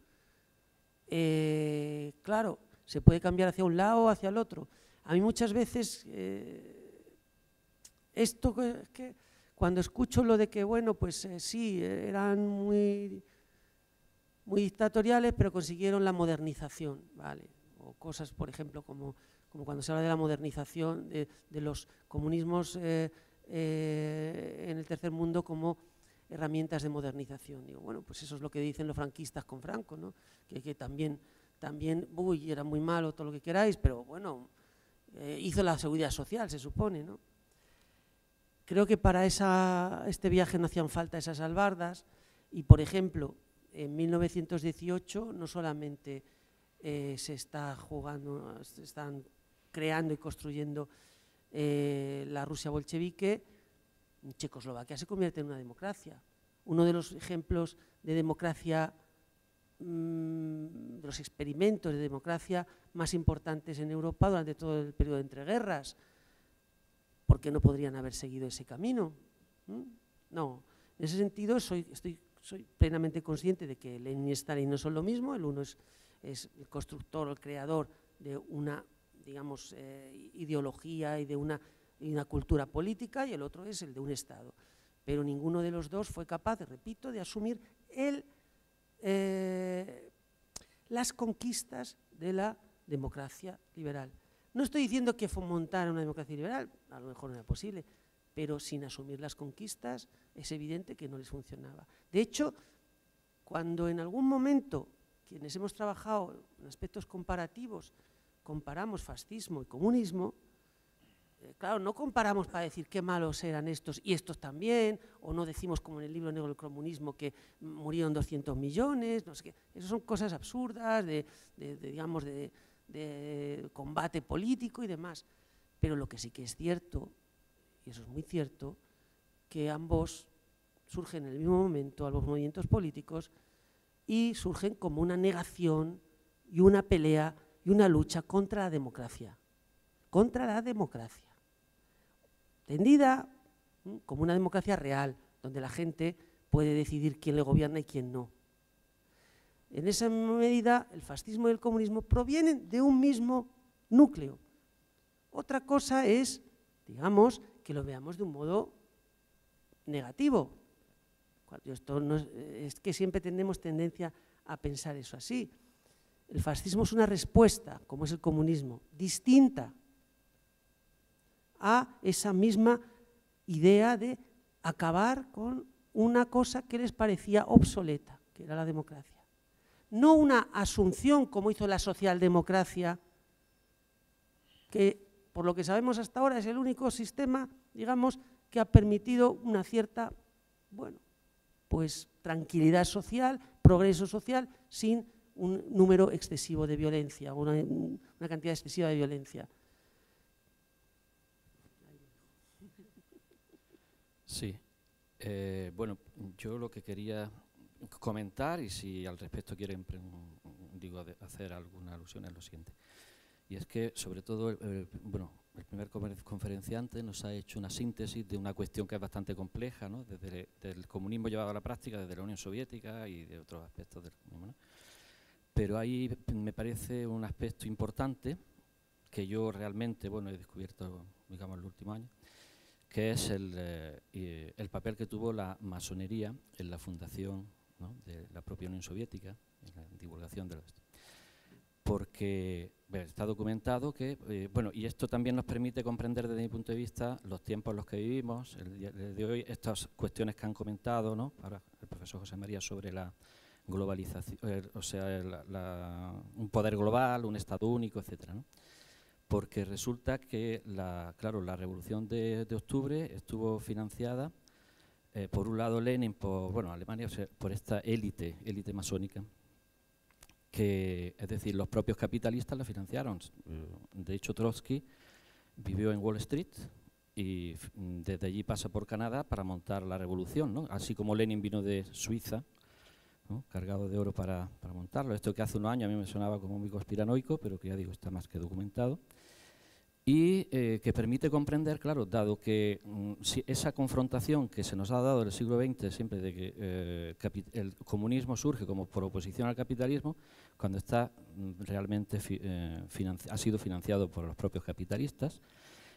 Claro, se puede cambiar hacia un lado o hacia el otro. A mí muchas veces, que cuando escucho lo de que, bueno, pues sí, eran muy dictatoriales, pero consiguieron la modernización, ¿vale? O cosas, por ejemplo, como cuando se habla de la modernización de los comunismos en el tercer mundo como herramientas de modernización. Digo, bueno, pues eso es lo que dicen los franquistas con Franco, ¿no? Que también, era muy malo todo lo que queráis, pero bueno, hizo la seguridad social, se supone, ¿no? creo que para este viaje no hacían falta esas albardas y, por ejemplo, en 1918 no solamente se están creando y construyendo la Rusia bolchevique, Checoslovaquia se convierte en una democracia. Uno de los ejemplos de democracia, de los experimentos de democracia más importantes en Europa durante todo el periodo de entreguerras. ¿Por qué no podrían haber seguido ese camino? No, en ese sentido soy plenamente consciente de que Lenin y Stalin no son lo mismo. El uno es el constructor o el creador de una, digamos, ideología y de una cultura política, y el otro es el de un Estado. Pero ninguno de los dos fue capaz, repito, de asumir las conquistas de la democracia liberal. No estoy diciendo que fomentar una democracia liberal, a lo mejor no era posible, pero sin asumir las conquistas es evidente que no les funcionaba. De hecho, cuando en algún momento quienes hemos trabajado en aspectos comparativos comparamos fascismo y comunismo, claro, no comparamos para decir qué malos eran estos y estos también, o no decimos como en el libro negro del comunismo que murieron 200 millones, no sé qué. Esas son cosas absurdas digamos, de combate político y demás. Pero lo que sí que es cierto, y eso es muy cierto, que ambos surgen en el mismo momento, ambos movimientos políticos, y surgen como una negación y una pelea y una lucha contra la democracia. Contra la democracia. Entendida como una democracia real, donde la gente puede decidir quién le gobierna y quién no. En esa medida, el fascismo y el comunismo provienen de un mismo núcleo. Otra cosa es, digamos, que lo veamos de un modo negativo. Esto no es que siempre tenemos tendencia a pensar eso así. El fascismo es una respuesta, como es el comunismo, distinta a esa misma idea de acabar con una cosa que les parecía obsoleta, que era la democracia. No una asunción como hizo la socialdemocracia, que por lo que sabemos hasta ahora es el único sistema, digamos, que ha permitido una cierta, bueno, pues tranquilidad social, progreso social, sin un número excesivo de violencia, una cantidad excesiva de violencia. Sí, bueno, yo lo que quería comentar, y si al respecto quieren hacer alguna alusión, es lo siguiente. Y es que, sobre todo, el primer conferenciante nos ha hecho una síntesis de una cuestión que es bastante compleja, ¿no? Desde el comunismo llevado a la práctica, desde la Unión Soviética y de otros aspectos del comunismo, ¿no? Pero ahí me parece un aspecto importante que yo realmente, he descubierto, digamos, en los últimos años, que es el papel que tuvo la masonería en la fundación, ¿no?, de la propia Unión Soviética, en la divulgación de esto. Porque está documentado que, y esto también nos permite comprender desde mi punto de vista los tiempos en los que vivimos, el día de hoy, estas cuestiones que han comentado, ¿no?, ahora el profesor José María, sobre la globalización, un poder global, un Estado único, etcétera, ¿no? Porque resulta que la Revolución de Octubre estuvo financiada, por un lado Lenin, Alemania, por esta élite masónica, que, es decir, los propios capitalistas la financiaron. De hecho, Trotsky vivió en Wall Street y desde allí pasa por Canadá para montar la revolución, ¿no? Así como Lenin vino de Suiza, ¿no?, cargado de oro para montarlo. Esto que hace unos años a mí me sonaba como muy conspiranoico, pero que ya digo, está más que documentado. Y que permite comprender, claro, dado que si esa confrontación que se nos ha dado en el siglo XX, siempre de que el comunismo surge como por oposición al capitalismo, cuando está realmente ha sido financiado por los propios capitalistas,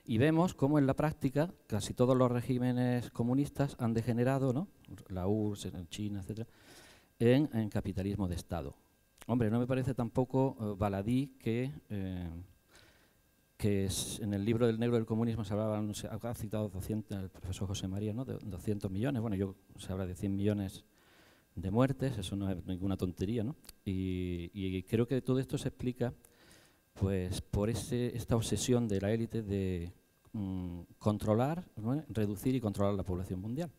y vemos cómo en la práctica casi todos los regímenes comunistas han degenerado, ¿no?, la URSS, en China, etcétera, en capitalismo de Estado. Hombre, no me parece tampoco baladí que en el libro del negro del comunismo se hablaba, no sé, ha citado 200, el profesor José María, ¿no?, de 200 millones, se habla de 100 millones de muertes, eso no es ninguna tontería, ¿no? Y creo que todo esto se explica, pues, por esta obsesión de la élite de controlar, ¿no?, reducir y controlar la población mundial,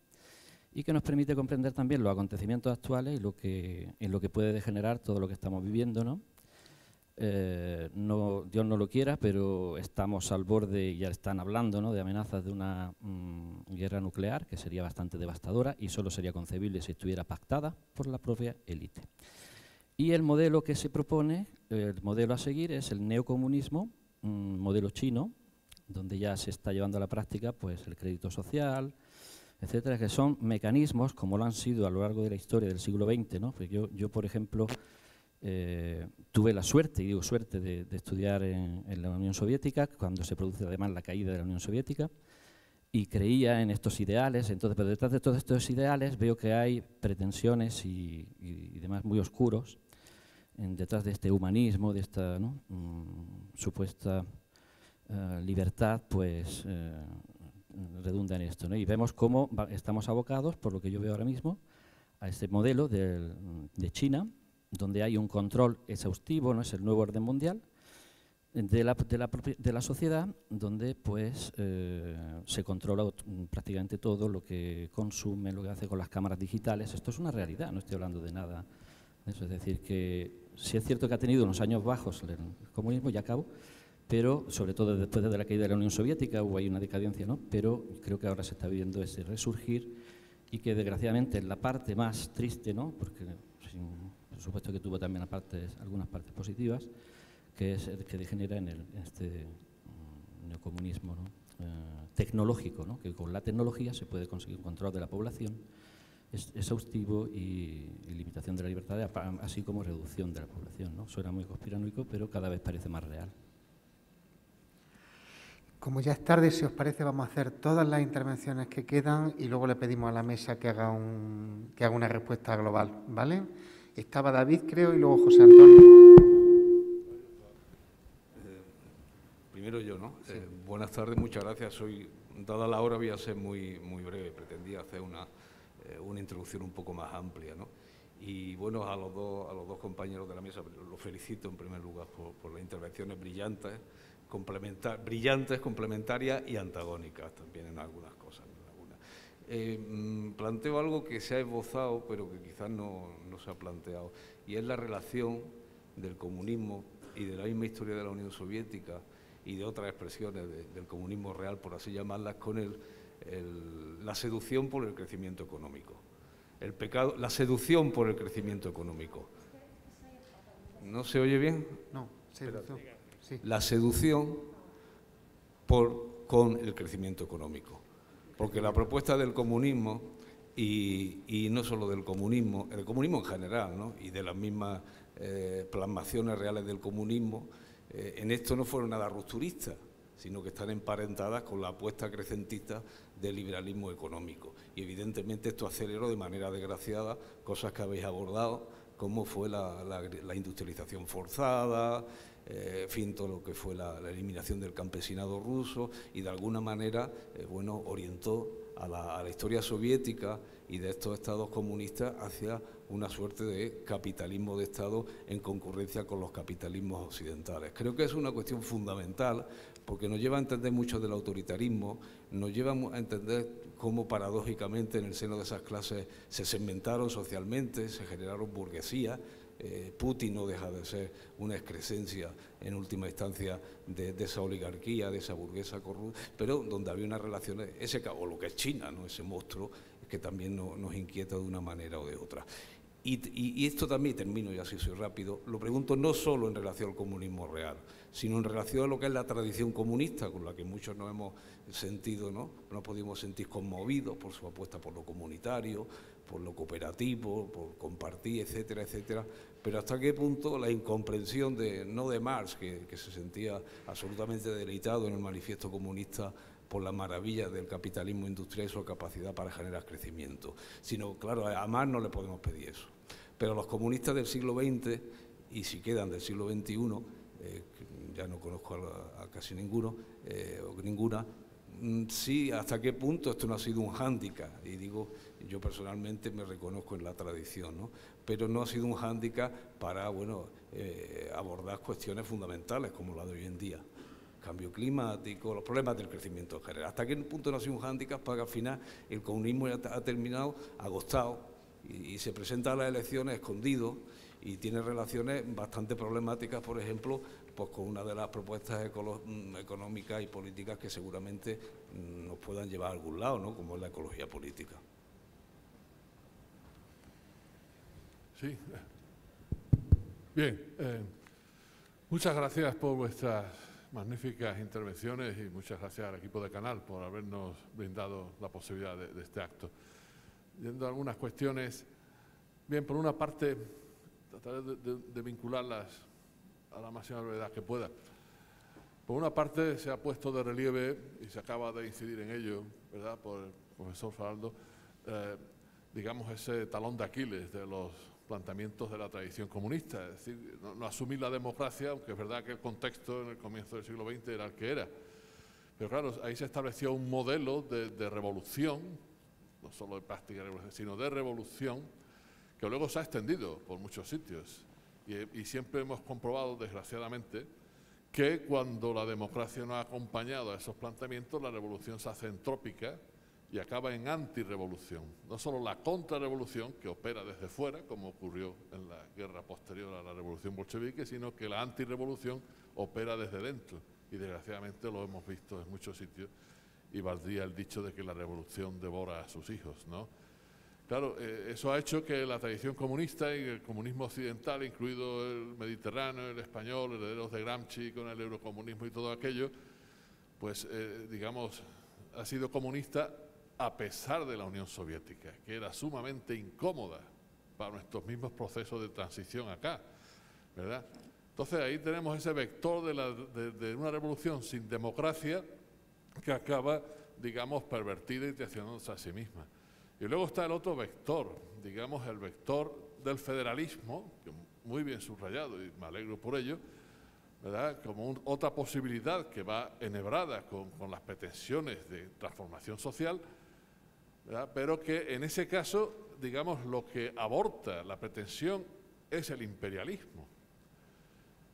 y que nos permite comprender también los acontecimientos actuales y en lo que puede degenerar todo lo que estamos viviendo, ¿no? Dios no lo quiera, pero estamos al borde, ya están hablando, ¿no?, de amenazas de una guerra nuclear que sería bastante devastadora y solo sería concebible si estuviera pactada por la propia élite. Y el modelo que se propone, el modelo a seguir, es el neocomunismo, un modelo chino, donde ya se está llevando a la práctica pues el crédito social, etcétera, que son mecanismos como lo han sido a lo largo de la historia del siglo XX, ¿no? Pues yo por ejemplo, tuve la suerte, y digo suerte, de estudiar en la Unión Soviética, cuando se produce además la caída de la Unión Soviética, y creía en estos ideales. Entonces, pero detrás de todos estos ideales veo que hay pretensiones y demás muy oscuros detrás de este humanismo, de esta, ¿no?, supuesta libertad, pues redunda en esto, ¿no? Y vemos cómo estamos abocados, por lo que yo veo ahora mismo, a este modelo de China, donde hay un control exhaustivo, ¿no?, es el nuevo orden mundial, de la sociedad, donde pues se controla prácticamente todo lo que consume, lo que hace con las cámaras digitales. Esto es una realidad, no estoy hablando de nada de eso. Es decir, que sí es cierto que ha tenido unos años bajos el comunismo, ya acabo, pero sobre todo después de la caída de la Unión Soviética hubo ahí una decadencia, ¿no? Pero creo que ahora se está viviendo ese resurgir y que desgraciadamente es la parte más triste, ¿no?, porque por supuesto que tuvo también algunas partes positivas, que es el que degenera en este neocomunismo, ¿no?, tecnológico, ¿no?, que con la tecnología se puede conseguir un control de la población exhaustivo y limitación de la libertad, así como reducción de la población, ¿no? Suena muy conspiranoico, pero cada vez parece más real. Como ya es tarde, si os parece, vamos a hacer todas las intervenciones que quedan y luego le pedimos a la mesa que haga una respuesta global, ¿vale? Estaba David, creo, y luego José Antonio. Primero yo, ¿no? Sí. Buenas tardes, muchas gracias. Dada la hora, voy a ser muy breve. Pretendía hacer una introducción un poco más amplia, ¿no? Y bueno, a los dos compañeros de la mesa los felicito en primer lugar por las intervenciones brillantes, complementarias y antagónicas también en algunas cosas. Planteo algo que se ha esbozado, pero que quizás no se ha planteado, y es la relación del comunismo y de la misma historia de la Unión Soviética y de otras expresiones del comunismo real, por así llamarlas, con la seducción por el crecimiento económico. El pecado, la seducción por el crecimiento económico. ¿No se oye bien? No, seducción. Sí. La seducción con el crecimiento económico. Porque la propuesta del comunismo, y no solo del comunismo, el comunismo en general, ¿no?, y de las mismas plasmaciones reales del comunismo, en esto no fueron nada rupturistas, sino que están emparentadas con la apuesta crecentista del liberalismo económico. Y evidentemente esto aceleró de manera desgraciada cosas que habéis abordado, como fue la industrialización forzada, en fin, todo lo que fue la eliminación del campesinado ruso, y de alguna manera bueno, orientó a la historia soviética y de estos estados comunistas hacia una suerte de capitalismo de Estado en concurrencia con los capitalismos occidentales. Creo que es una cuestión fundamental porque nos lleva a entender mucho del autoritarismo, nos lleva a entender cómo paradójicamente en el seno de esas clases se segmentaron socialmente, se generaron burguesías. Putin no deja de ser una excrescencia en última instancia de esa oligarquía, de esa burguesa corrupta, pero donde había unas relaciones, o lo que es China, ¿no?, ese monstruo que también nos inquieta de una manera o de otra. Y esto también, termino y así soy rápido, lo pregunto no solo en relación al comunismo real, sino en relación a lo que es la tradición comunista, con la que muchos nos hemos sentido, ¿no? Nos pudimos sentir conmovidos por su apuesta por lo comunitario, por lo cooperativo, por compartir, etcétera, etcétera. Pero hasta qué punto la incomprensión no de Marx, que se sentía absolutamente deleitado en el manifiesto comunista por las maravillas del capitalismo industrial y su capacidad para generar crecimiento, sino, claro, a Marx no le podemos pedir eso. Pero los comunistas del siglo XX, y si quedan del siglo XXI, ya no conozco a casi ninguno o ninguna, sí, hasta qué punto esto no ha sido un hándicap, y digo, yo personalmente me reconozco en la tradición, ¿no? Pero no ha sido un hándicap para, bueno, abordar cuestiones fundamentales como la de hoy en día. cambio climático, los problemas del crecimiento en general. ¿Hasta qué punto no ha sido un hándicap para que al final el comunismo ya ha terminado agostado y se presenta a las elecciones escondido y tiene relaciones bastante problemáticas, por ejemplo, pues con una de las propuestas económicas y políticas que seguramente nos puedan llevar a algún lado, ¿no?, como es la ecología política? Sí. Bien. Muchas gracias por vuestras magníficas intervenciones y muchas gracias al equipo de Canal por habernos brindado la posibilidad de este acto. Yendo a algunas cuestiones, bien, por una parte, trataré de vincularlas a la máxima brevedad que pueda. Por una parte, se ha puesto de relieve, y se acaba de incidir en ello, ¿verdad?, por el profesor Faraldo, digamos, ese talón de Aquiles de los planteamientos de la tradición comunista, es decir, no asumir la democracia, aunque es verdad que el contexto en el comienzo del siglo XX era el que era. Pero claro, ahí se estableció un modelo de revolución, no solo de práctica de revolución, sino de revolución, que luego se ha extendido por muchos sitios. Y siempre hemos comprobado, desgraciadamente, que cuando la democracia no ha acompañado a esos planteamientos, la revolución se hace entrópica y acaba en antirrevolución. No solo la contrarrevolución, que opera desde fuera, como ocurrió en la guerra posterior a la revolución bolchevique, sino que la antirrevolución opera desde dentro. Y desgraciadamente lo hemos visto en muchos sitios, y valdría el dicho de que la revolución devora a sus hijos, ¿no? Claro, eso ha hecho que la tradición comunista y el comunismo occidental, incluido el mediterráneo, el español, herederos de Gramsci con el eurocomunismo y todo aquello, pues, digamos, ha sido comunista a pesar de la Unión Soviética, que era sumamente incómoda para nuestros mismos procesos de transición acá, ¿verdad? Entonces ahí tenemos ese vector de una revolución sin democracia que acaba, digamos, pervertida y traicionándose a sí misma. Y luego está el otro vector, digamos, el vector del federalismo, que muy bien subrayado y me alegro por ello, ¿verdad?, como otra posibilidad que va enhebrada con las pretensiones de transformación social, ¿verdad?, pero que en ese caso, digamos, lo que aborta la pretensión es el imperialismo.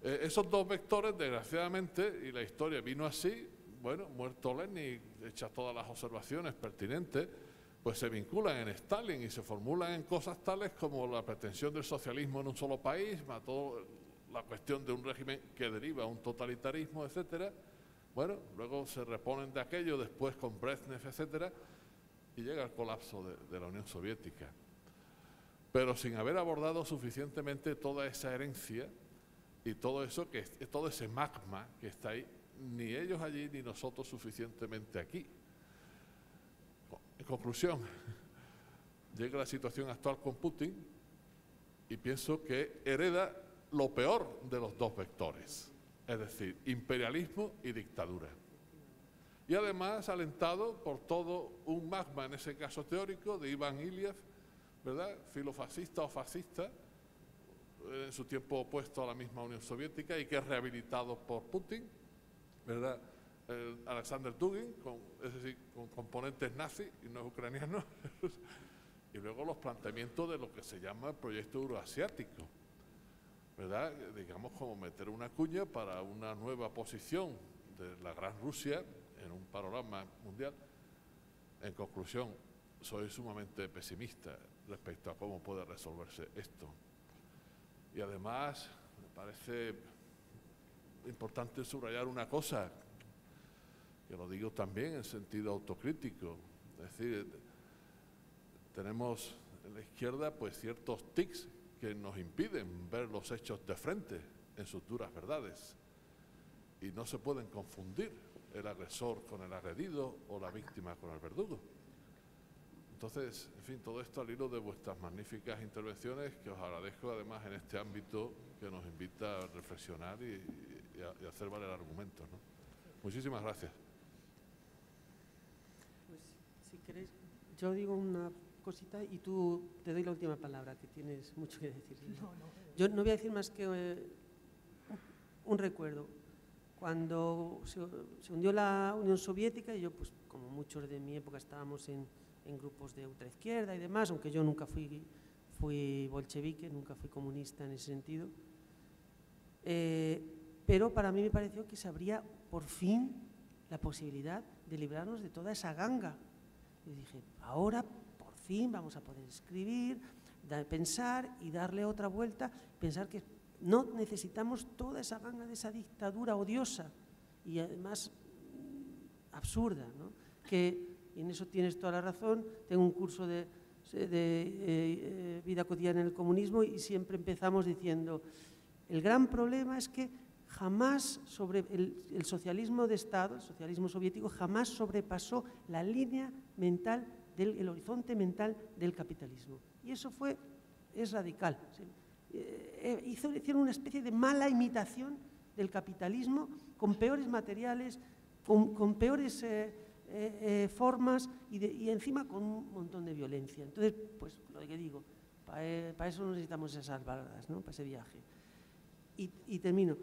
Esos dos vectores, desgraciadamente, y la historia vino así, bueno, muerto Lenin, hechas todas las observaciones pertinentes, pues se vinculan en Stalin y se formulan en cosas tales como la pretensión del socialismo en un solo país, más toda la cuestión de un régimen que deriva a un totalitarismo, etcétera. Bueno, luego se reponen de aquello, después con Brezhnev, etcétera, y llega el colapso de la Unión Soviética. Pero sin haber abordado suficientemente toda esa herencia y todo eso, todo ese magma que está ahí, ni ellos allí ni nosotros suficientemente aquí. En conclusión, llega la situación actual con Putin y pienso que hereda lo peor de los dos vectores, es decir, imperialismo y dictadura. Y además alentado por todo un magma, en ese caso teórico, de Iván Iliev, ¿verdad?, filofascista o fascista, en su tiempo opuesto a la misma Unión Soviética y que es rehabilitado por Putin, ¿verdad?, Alexander Dugin, es decir, con componentes nazis y no ucranianos, y luego los planteamientos de lo que se llama el proyecto euroasiático, ¿verdad?, digamos, como meter una cuña para una nueva posición de la Gran Rusia en un panorama mundial. En conclusión, soy sumamente pesimista respecto a cómo puede resolverse esto. Y además, me parece importante subrayar una cosa, que lo digo también en sentido autocrítico, es decir, tenemos en la izquierda pues ciertos tics que nos impiden ver los hechos de frente en sus duras verdades y no se pueden confundir el agresor con el agredido o la víctima con el verdugo. Entonces, en fin, todo esto al hilo de vuestras magníficas intervenciones, que os agradezco además en este ámbito que nos invita a reflexionar y a hacer valer argumentos, ¿no? Muchísimas gracias. Pues, si queréis, yo digo una cosita y tú te doy la última palabra, que tienes mucho que decir. Yo no voy a decir más que un recuerdo. Cuando se hundió la Unión Soviética, y yo, pues como muchos de mi época, estábamos en grupos de ultraizquierda y demás, aunque yo nunca fui bolchevique, nunca fui comunista en ese sentido, pero para mí me pareció que se abría por fin la posibilidad de librarnos de toda esa ganga. Y dije, ahora por fin vamos a poder escribir, pensar y darle otra vuelta, pensar que no necesitamos toda esa ganga de esa dictadura odiosa y además absurda, ¿no? Que, y en eso tienes toda la razón, tengo un curso de vida cotidiana en el comunismo y siempre empezamos diciendo, el gran problema es que jamás el socialismo de Estado, el socialismo soviético, jamás sobrepasó la línea mental, el horizonte mental del capitalismo. Y eso es radical. Hicieron una especie de mala imitación del capitalismo con peores materiales, con peores formas y encima con un montón de violencia. Entonces, pues lo que digo, para eso necesitamos esas baladas, ¿no? Para ese viaje. Y termino.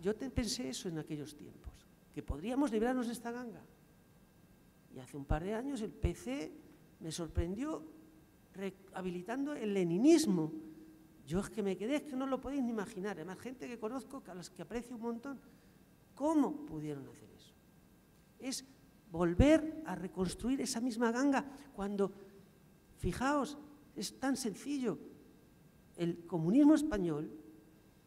Yo pensé eso en aquellos tiempos, que podríamos librarnos de esta ganga. Y hace un par de años el PC me sorprendió habilitando el leninismo. Yo es que me quedé, es que no lo podéis ni imaginar. Además, gente que conozco, a las que aprecio un montón, ¿cómo pudieron hacer eso? Es volver a reconstruir esa misma ganga cuando, fijaos, es tan sencillo. El comunismo español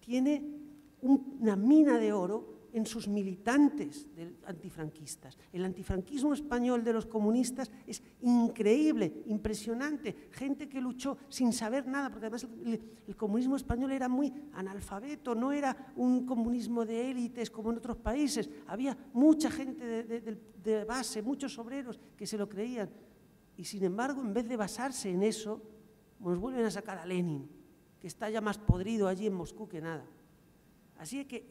tiene una mina de oro en sus militantes antifranquistas. El antifranquismo español de los comunistas es increíble, impresionante. Gente que luchó sin saber nada, porque además el comunismo español era muy analfabeto, no era un comunismo de élites como en otros países. Había mucha gente de base, muchos obreros que se lo creían. Y sin embargo, en vez de basarse en eso, nos vuelven a sacar a Lenin, que está ya más podrido allí en Moscú que nada. Así que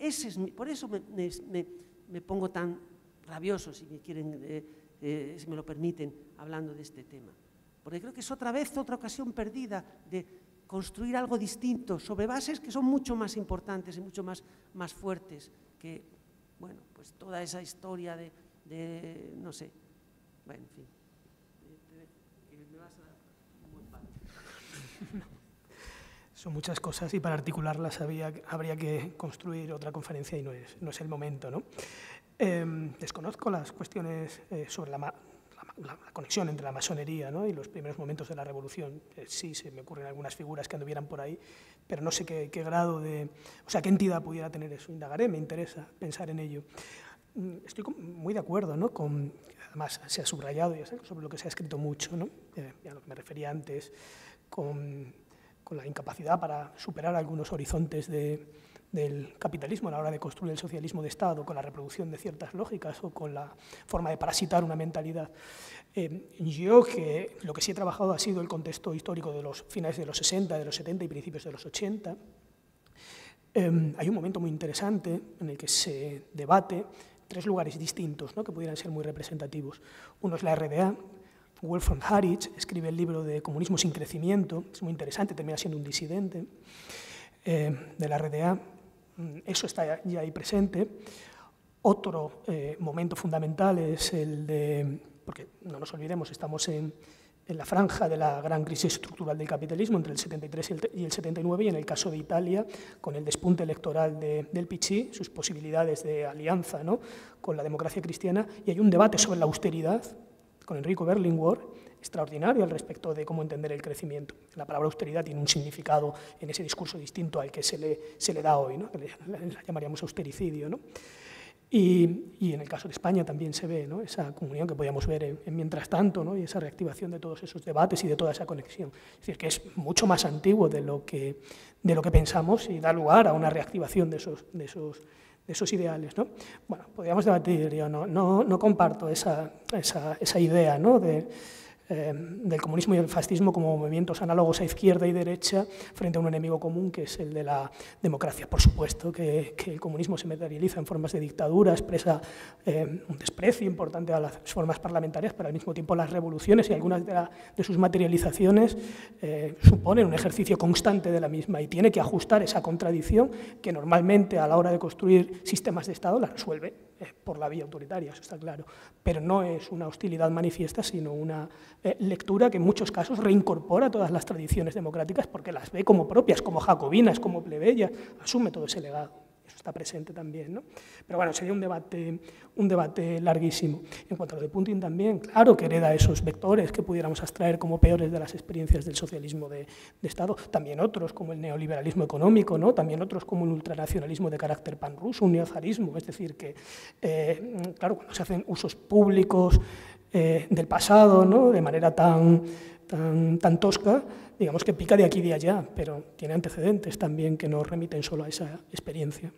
por eso me pongo tan rabioso, si me quieren, si me lo permiten, hablando de este tema. Porque creo que es otra ocasión perdida de construir algo distinto sobre bases que son mucho más importantes y mucho más fuertes que, bueno, pues toda esa historia de no sé, bueno, en fin. ¿Me vas a dar un buen palo? Son muchas cosas y para articularlas habría que construir otra conferencia y no es el momento, ¿no? Desconozco las cuestiones sobre la conexión entre la masonería, ¿no? Y los primeros momentos de la revolución. Sí, se me ocurren algunas figuras que anduvieran por ahí, pero no sé qué grado qué entidad pudiera tener eso. Indagaré, me interesa pensar en ello. Estoy muy de acuerdo, ¿no? Además, se ha subrayado, ya sé, sobre lo que se ha escrito mucho, ¿no? A lo que me refería antes, con la incapacidad para superar algunos horizontes del capitalismo a la hora de construir el socialismo de Estado, con la reproducción de ciertas lógicas o con la forma de parasitar una mentalidad. Yo que lo que sí he trabajado ha sido el contexto histórico de los finales de los 60, de los 70 y principios de los 80. Hay un momento muy interesante en el que se debate tres lugares distintos, ¿no? Que pudieran ser muy representativos. Uno es la RDA. Wolfram Harich escribe el libro de Comunismo sin crecimiento, es muy interesante, termina siendo un disidente de la RDA, eso está ya ahí presente. Otro momento fundamental es el de, porque no nos olvidemos, estamos en la franja de la gran crisis estructural del capitalismo entre el 73 y el 79, y en el caso de Italia, con el despunte electoral del PC, sus posibilidades de alianza, ¿no? Con la democracia cristiana, y hay un debate sobre la austeridad, con Enrico Berlinguer, extraordinario al respecto de cómo entender el crecimiento. La palabra austeridad tiene un significado en ese discurso distinto al que se le da hoy, ¿no? Que la llamaríamos austericidio, ¿no? Y en el caso de España también se ve, ¿no? Esa comunión que podíamos ver en Mientras Tanto, ¿no? Y esa reactivación de todos esos debates y de toda esa conexión. Es decir, que es mucho más antiguo de lo que pensamos y da lugar a una reactivación de esos ideales, ¿no? Bueno, podríamos debatir, yo no comparto esa idea, ¿no? Del comunismo y el fascismo como movimientos análogos a izquierda y derecha frente a un enemigo común que es el de la democracia. Por supuesto que el comunismo se materializa en formas de dictadura, expresa un desprecio importante a las formas parlamentarias, pero al mismo tiempo las revoluciones y algunas de sus materializaciones suponen un ejercicio constante de la misma y tiene que ajustar esa contradicción que normalmente a la hora de construir sistemas de Estado la resuelve por la vía autoritaria, eso está claro, pero no es una hostilidad manifiesta, sino una lectura que en muchos casos reincorpora todas las tradiciones democráticas porque las ve como propias, como jacobinas, como plebeyas, asume todo ese legado. eso está presente también, ¿no? Pero bueno, sería un debate larguísimo. En cuanto a lo de Putin también, claro que hereda esos vectores que pudiéramos abstraer como peores de las experiencias del socialismo de Estado, también otros como el neoliberalismo económico, ¿no? También otros como el ultranacionalismo de carácter panruso, un neozarismo, es decir, que, claro, cuando se hacen usos públicos del pasado, ¿no? De manera tan tosca, digamos que pica de aquí y de allá, pero tiene antecedentes también que nos remiten solo a esa experiencia.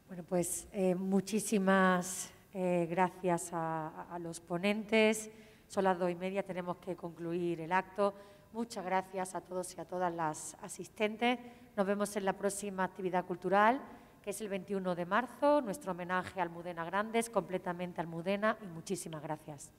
Bueno, pues muchísimas gracias a los ponentes. Son las 2:30, tenemos que concluir el acto. Muchas gracias a todos y a todas las asistentes. Nos vemos en la próxima actividad cultural, que es el 21 de marzo, nuestro homenaje a Almudena Grandes, completamente Almudena, y muchísimas gracias.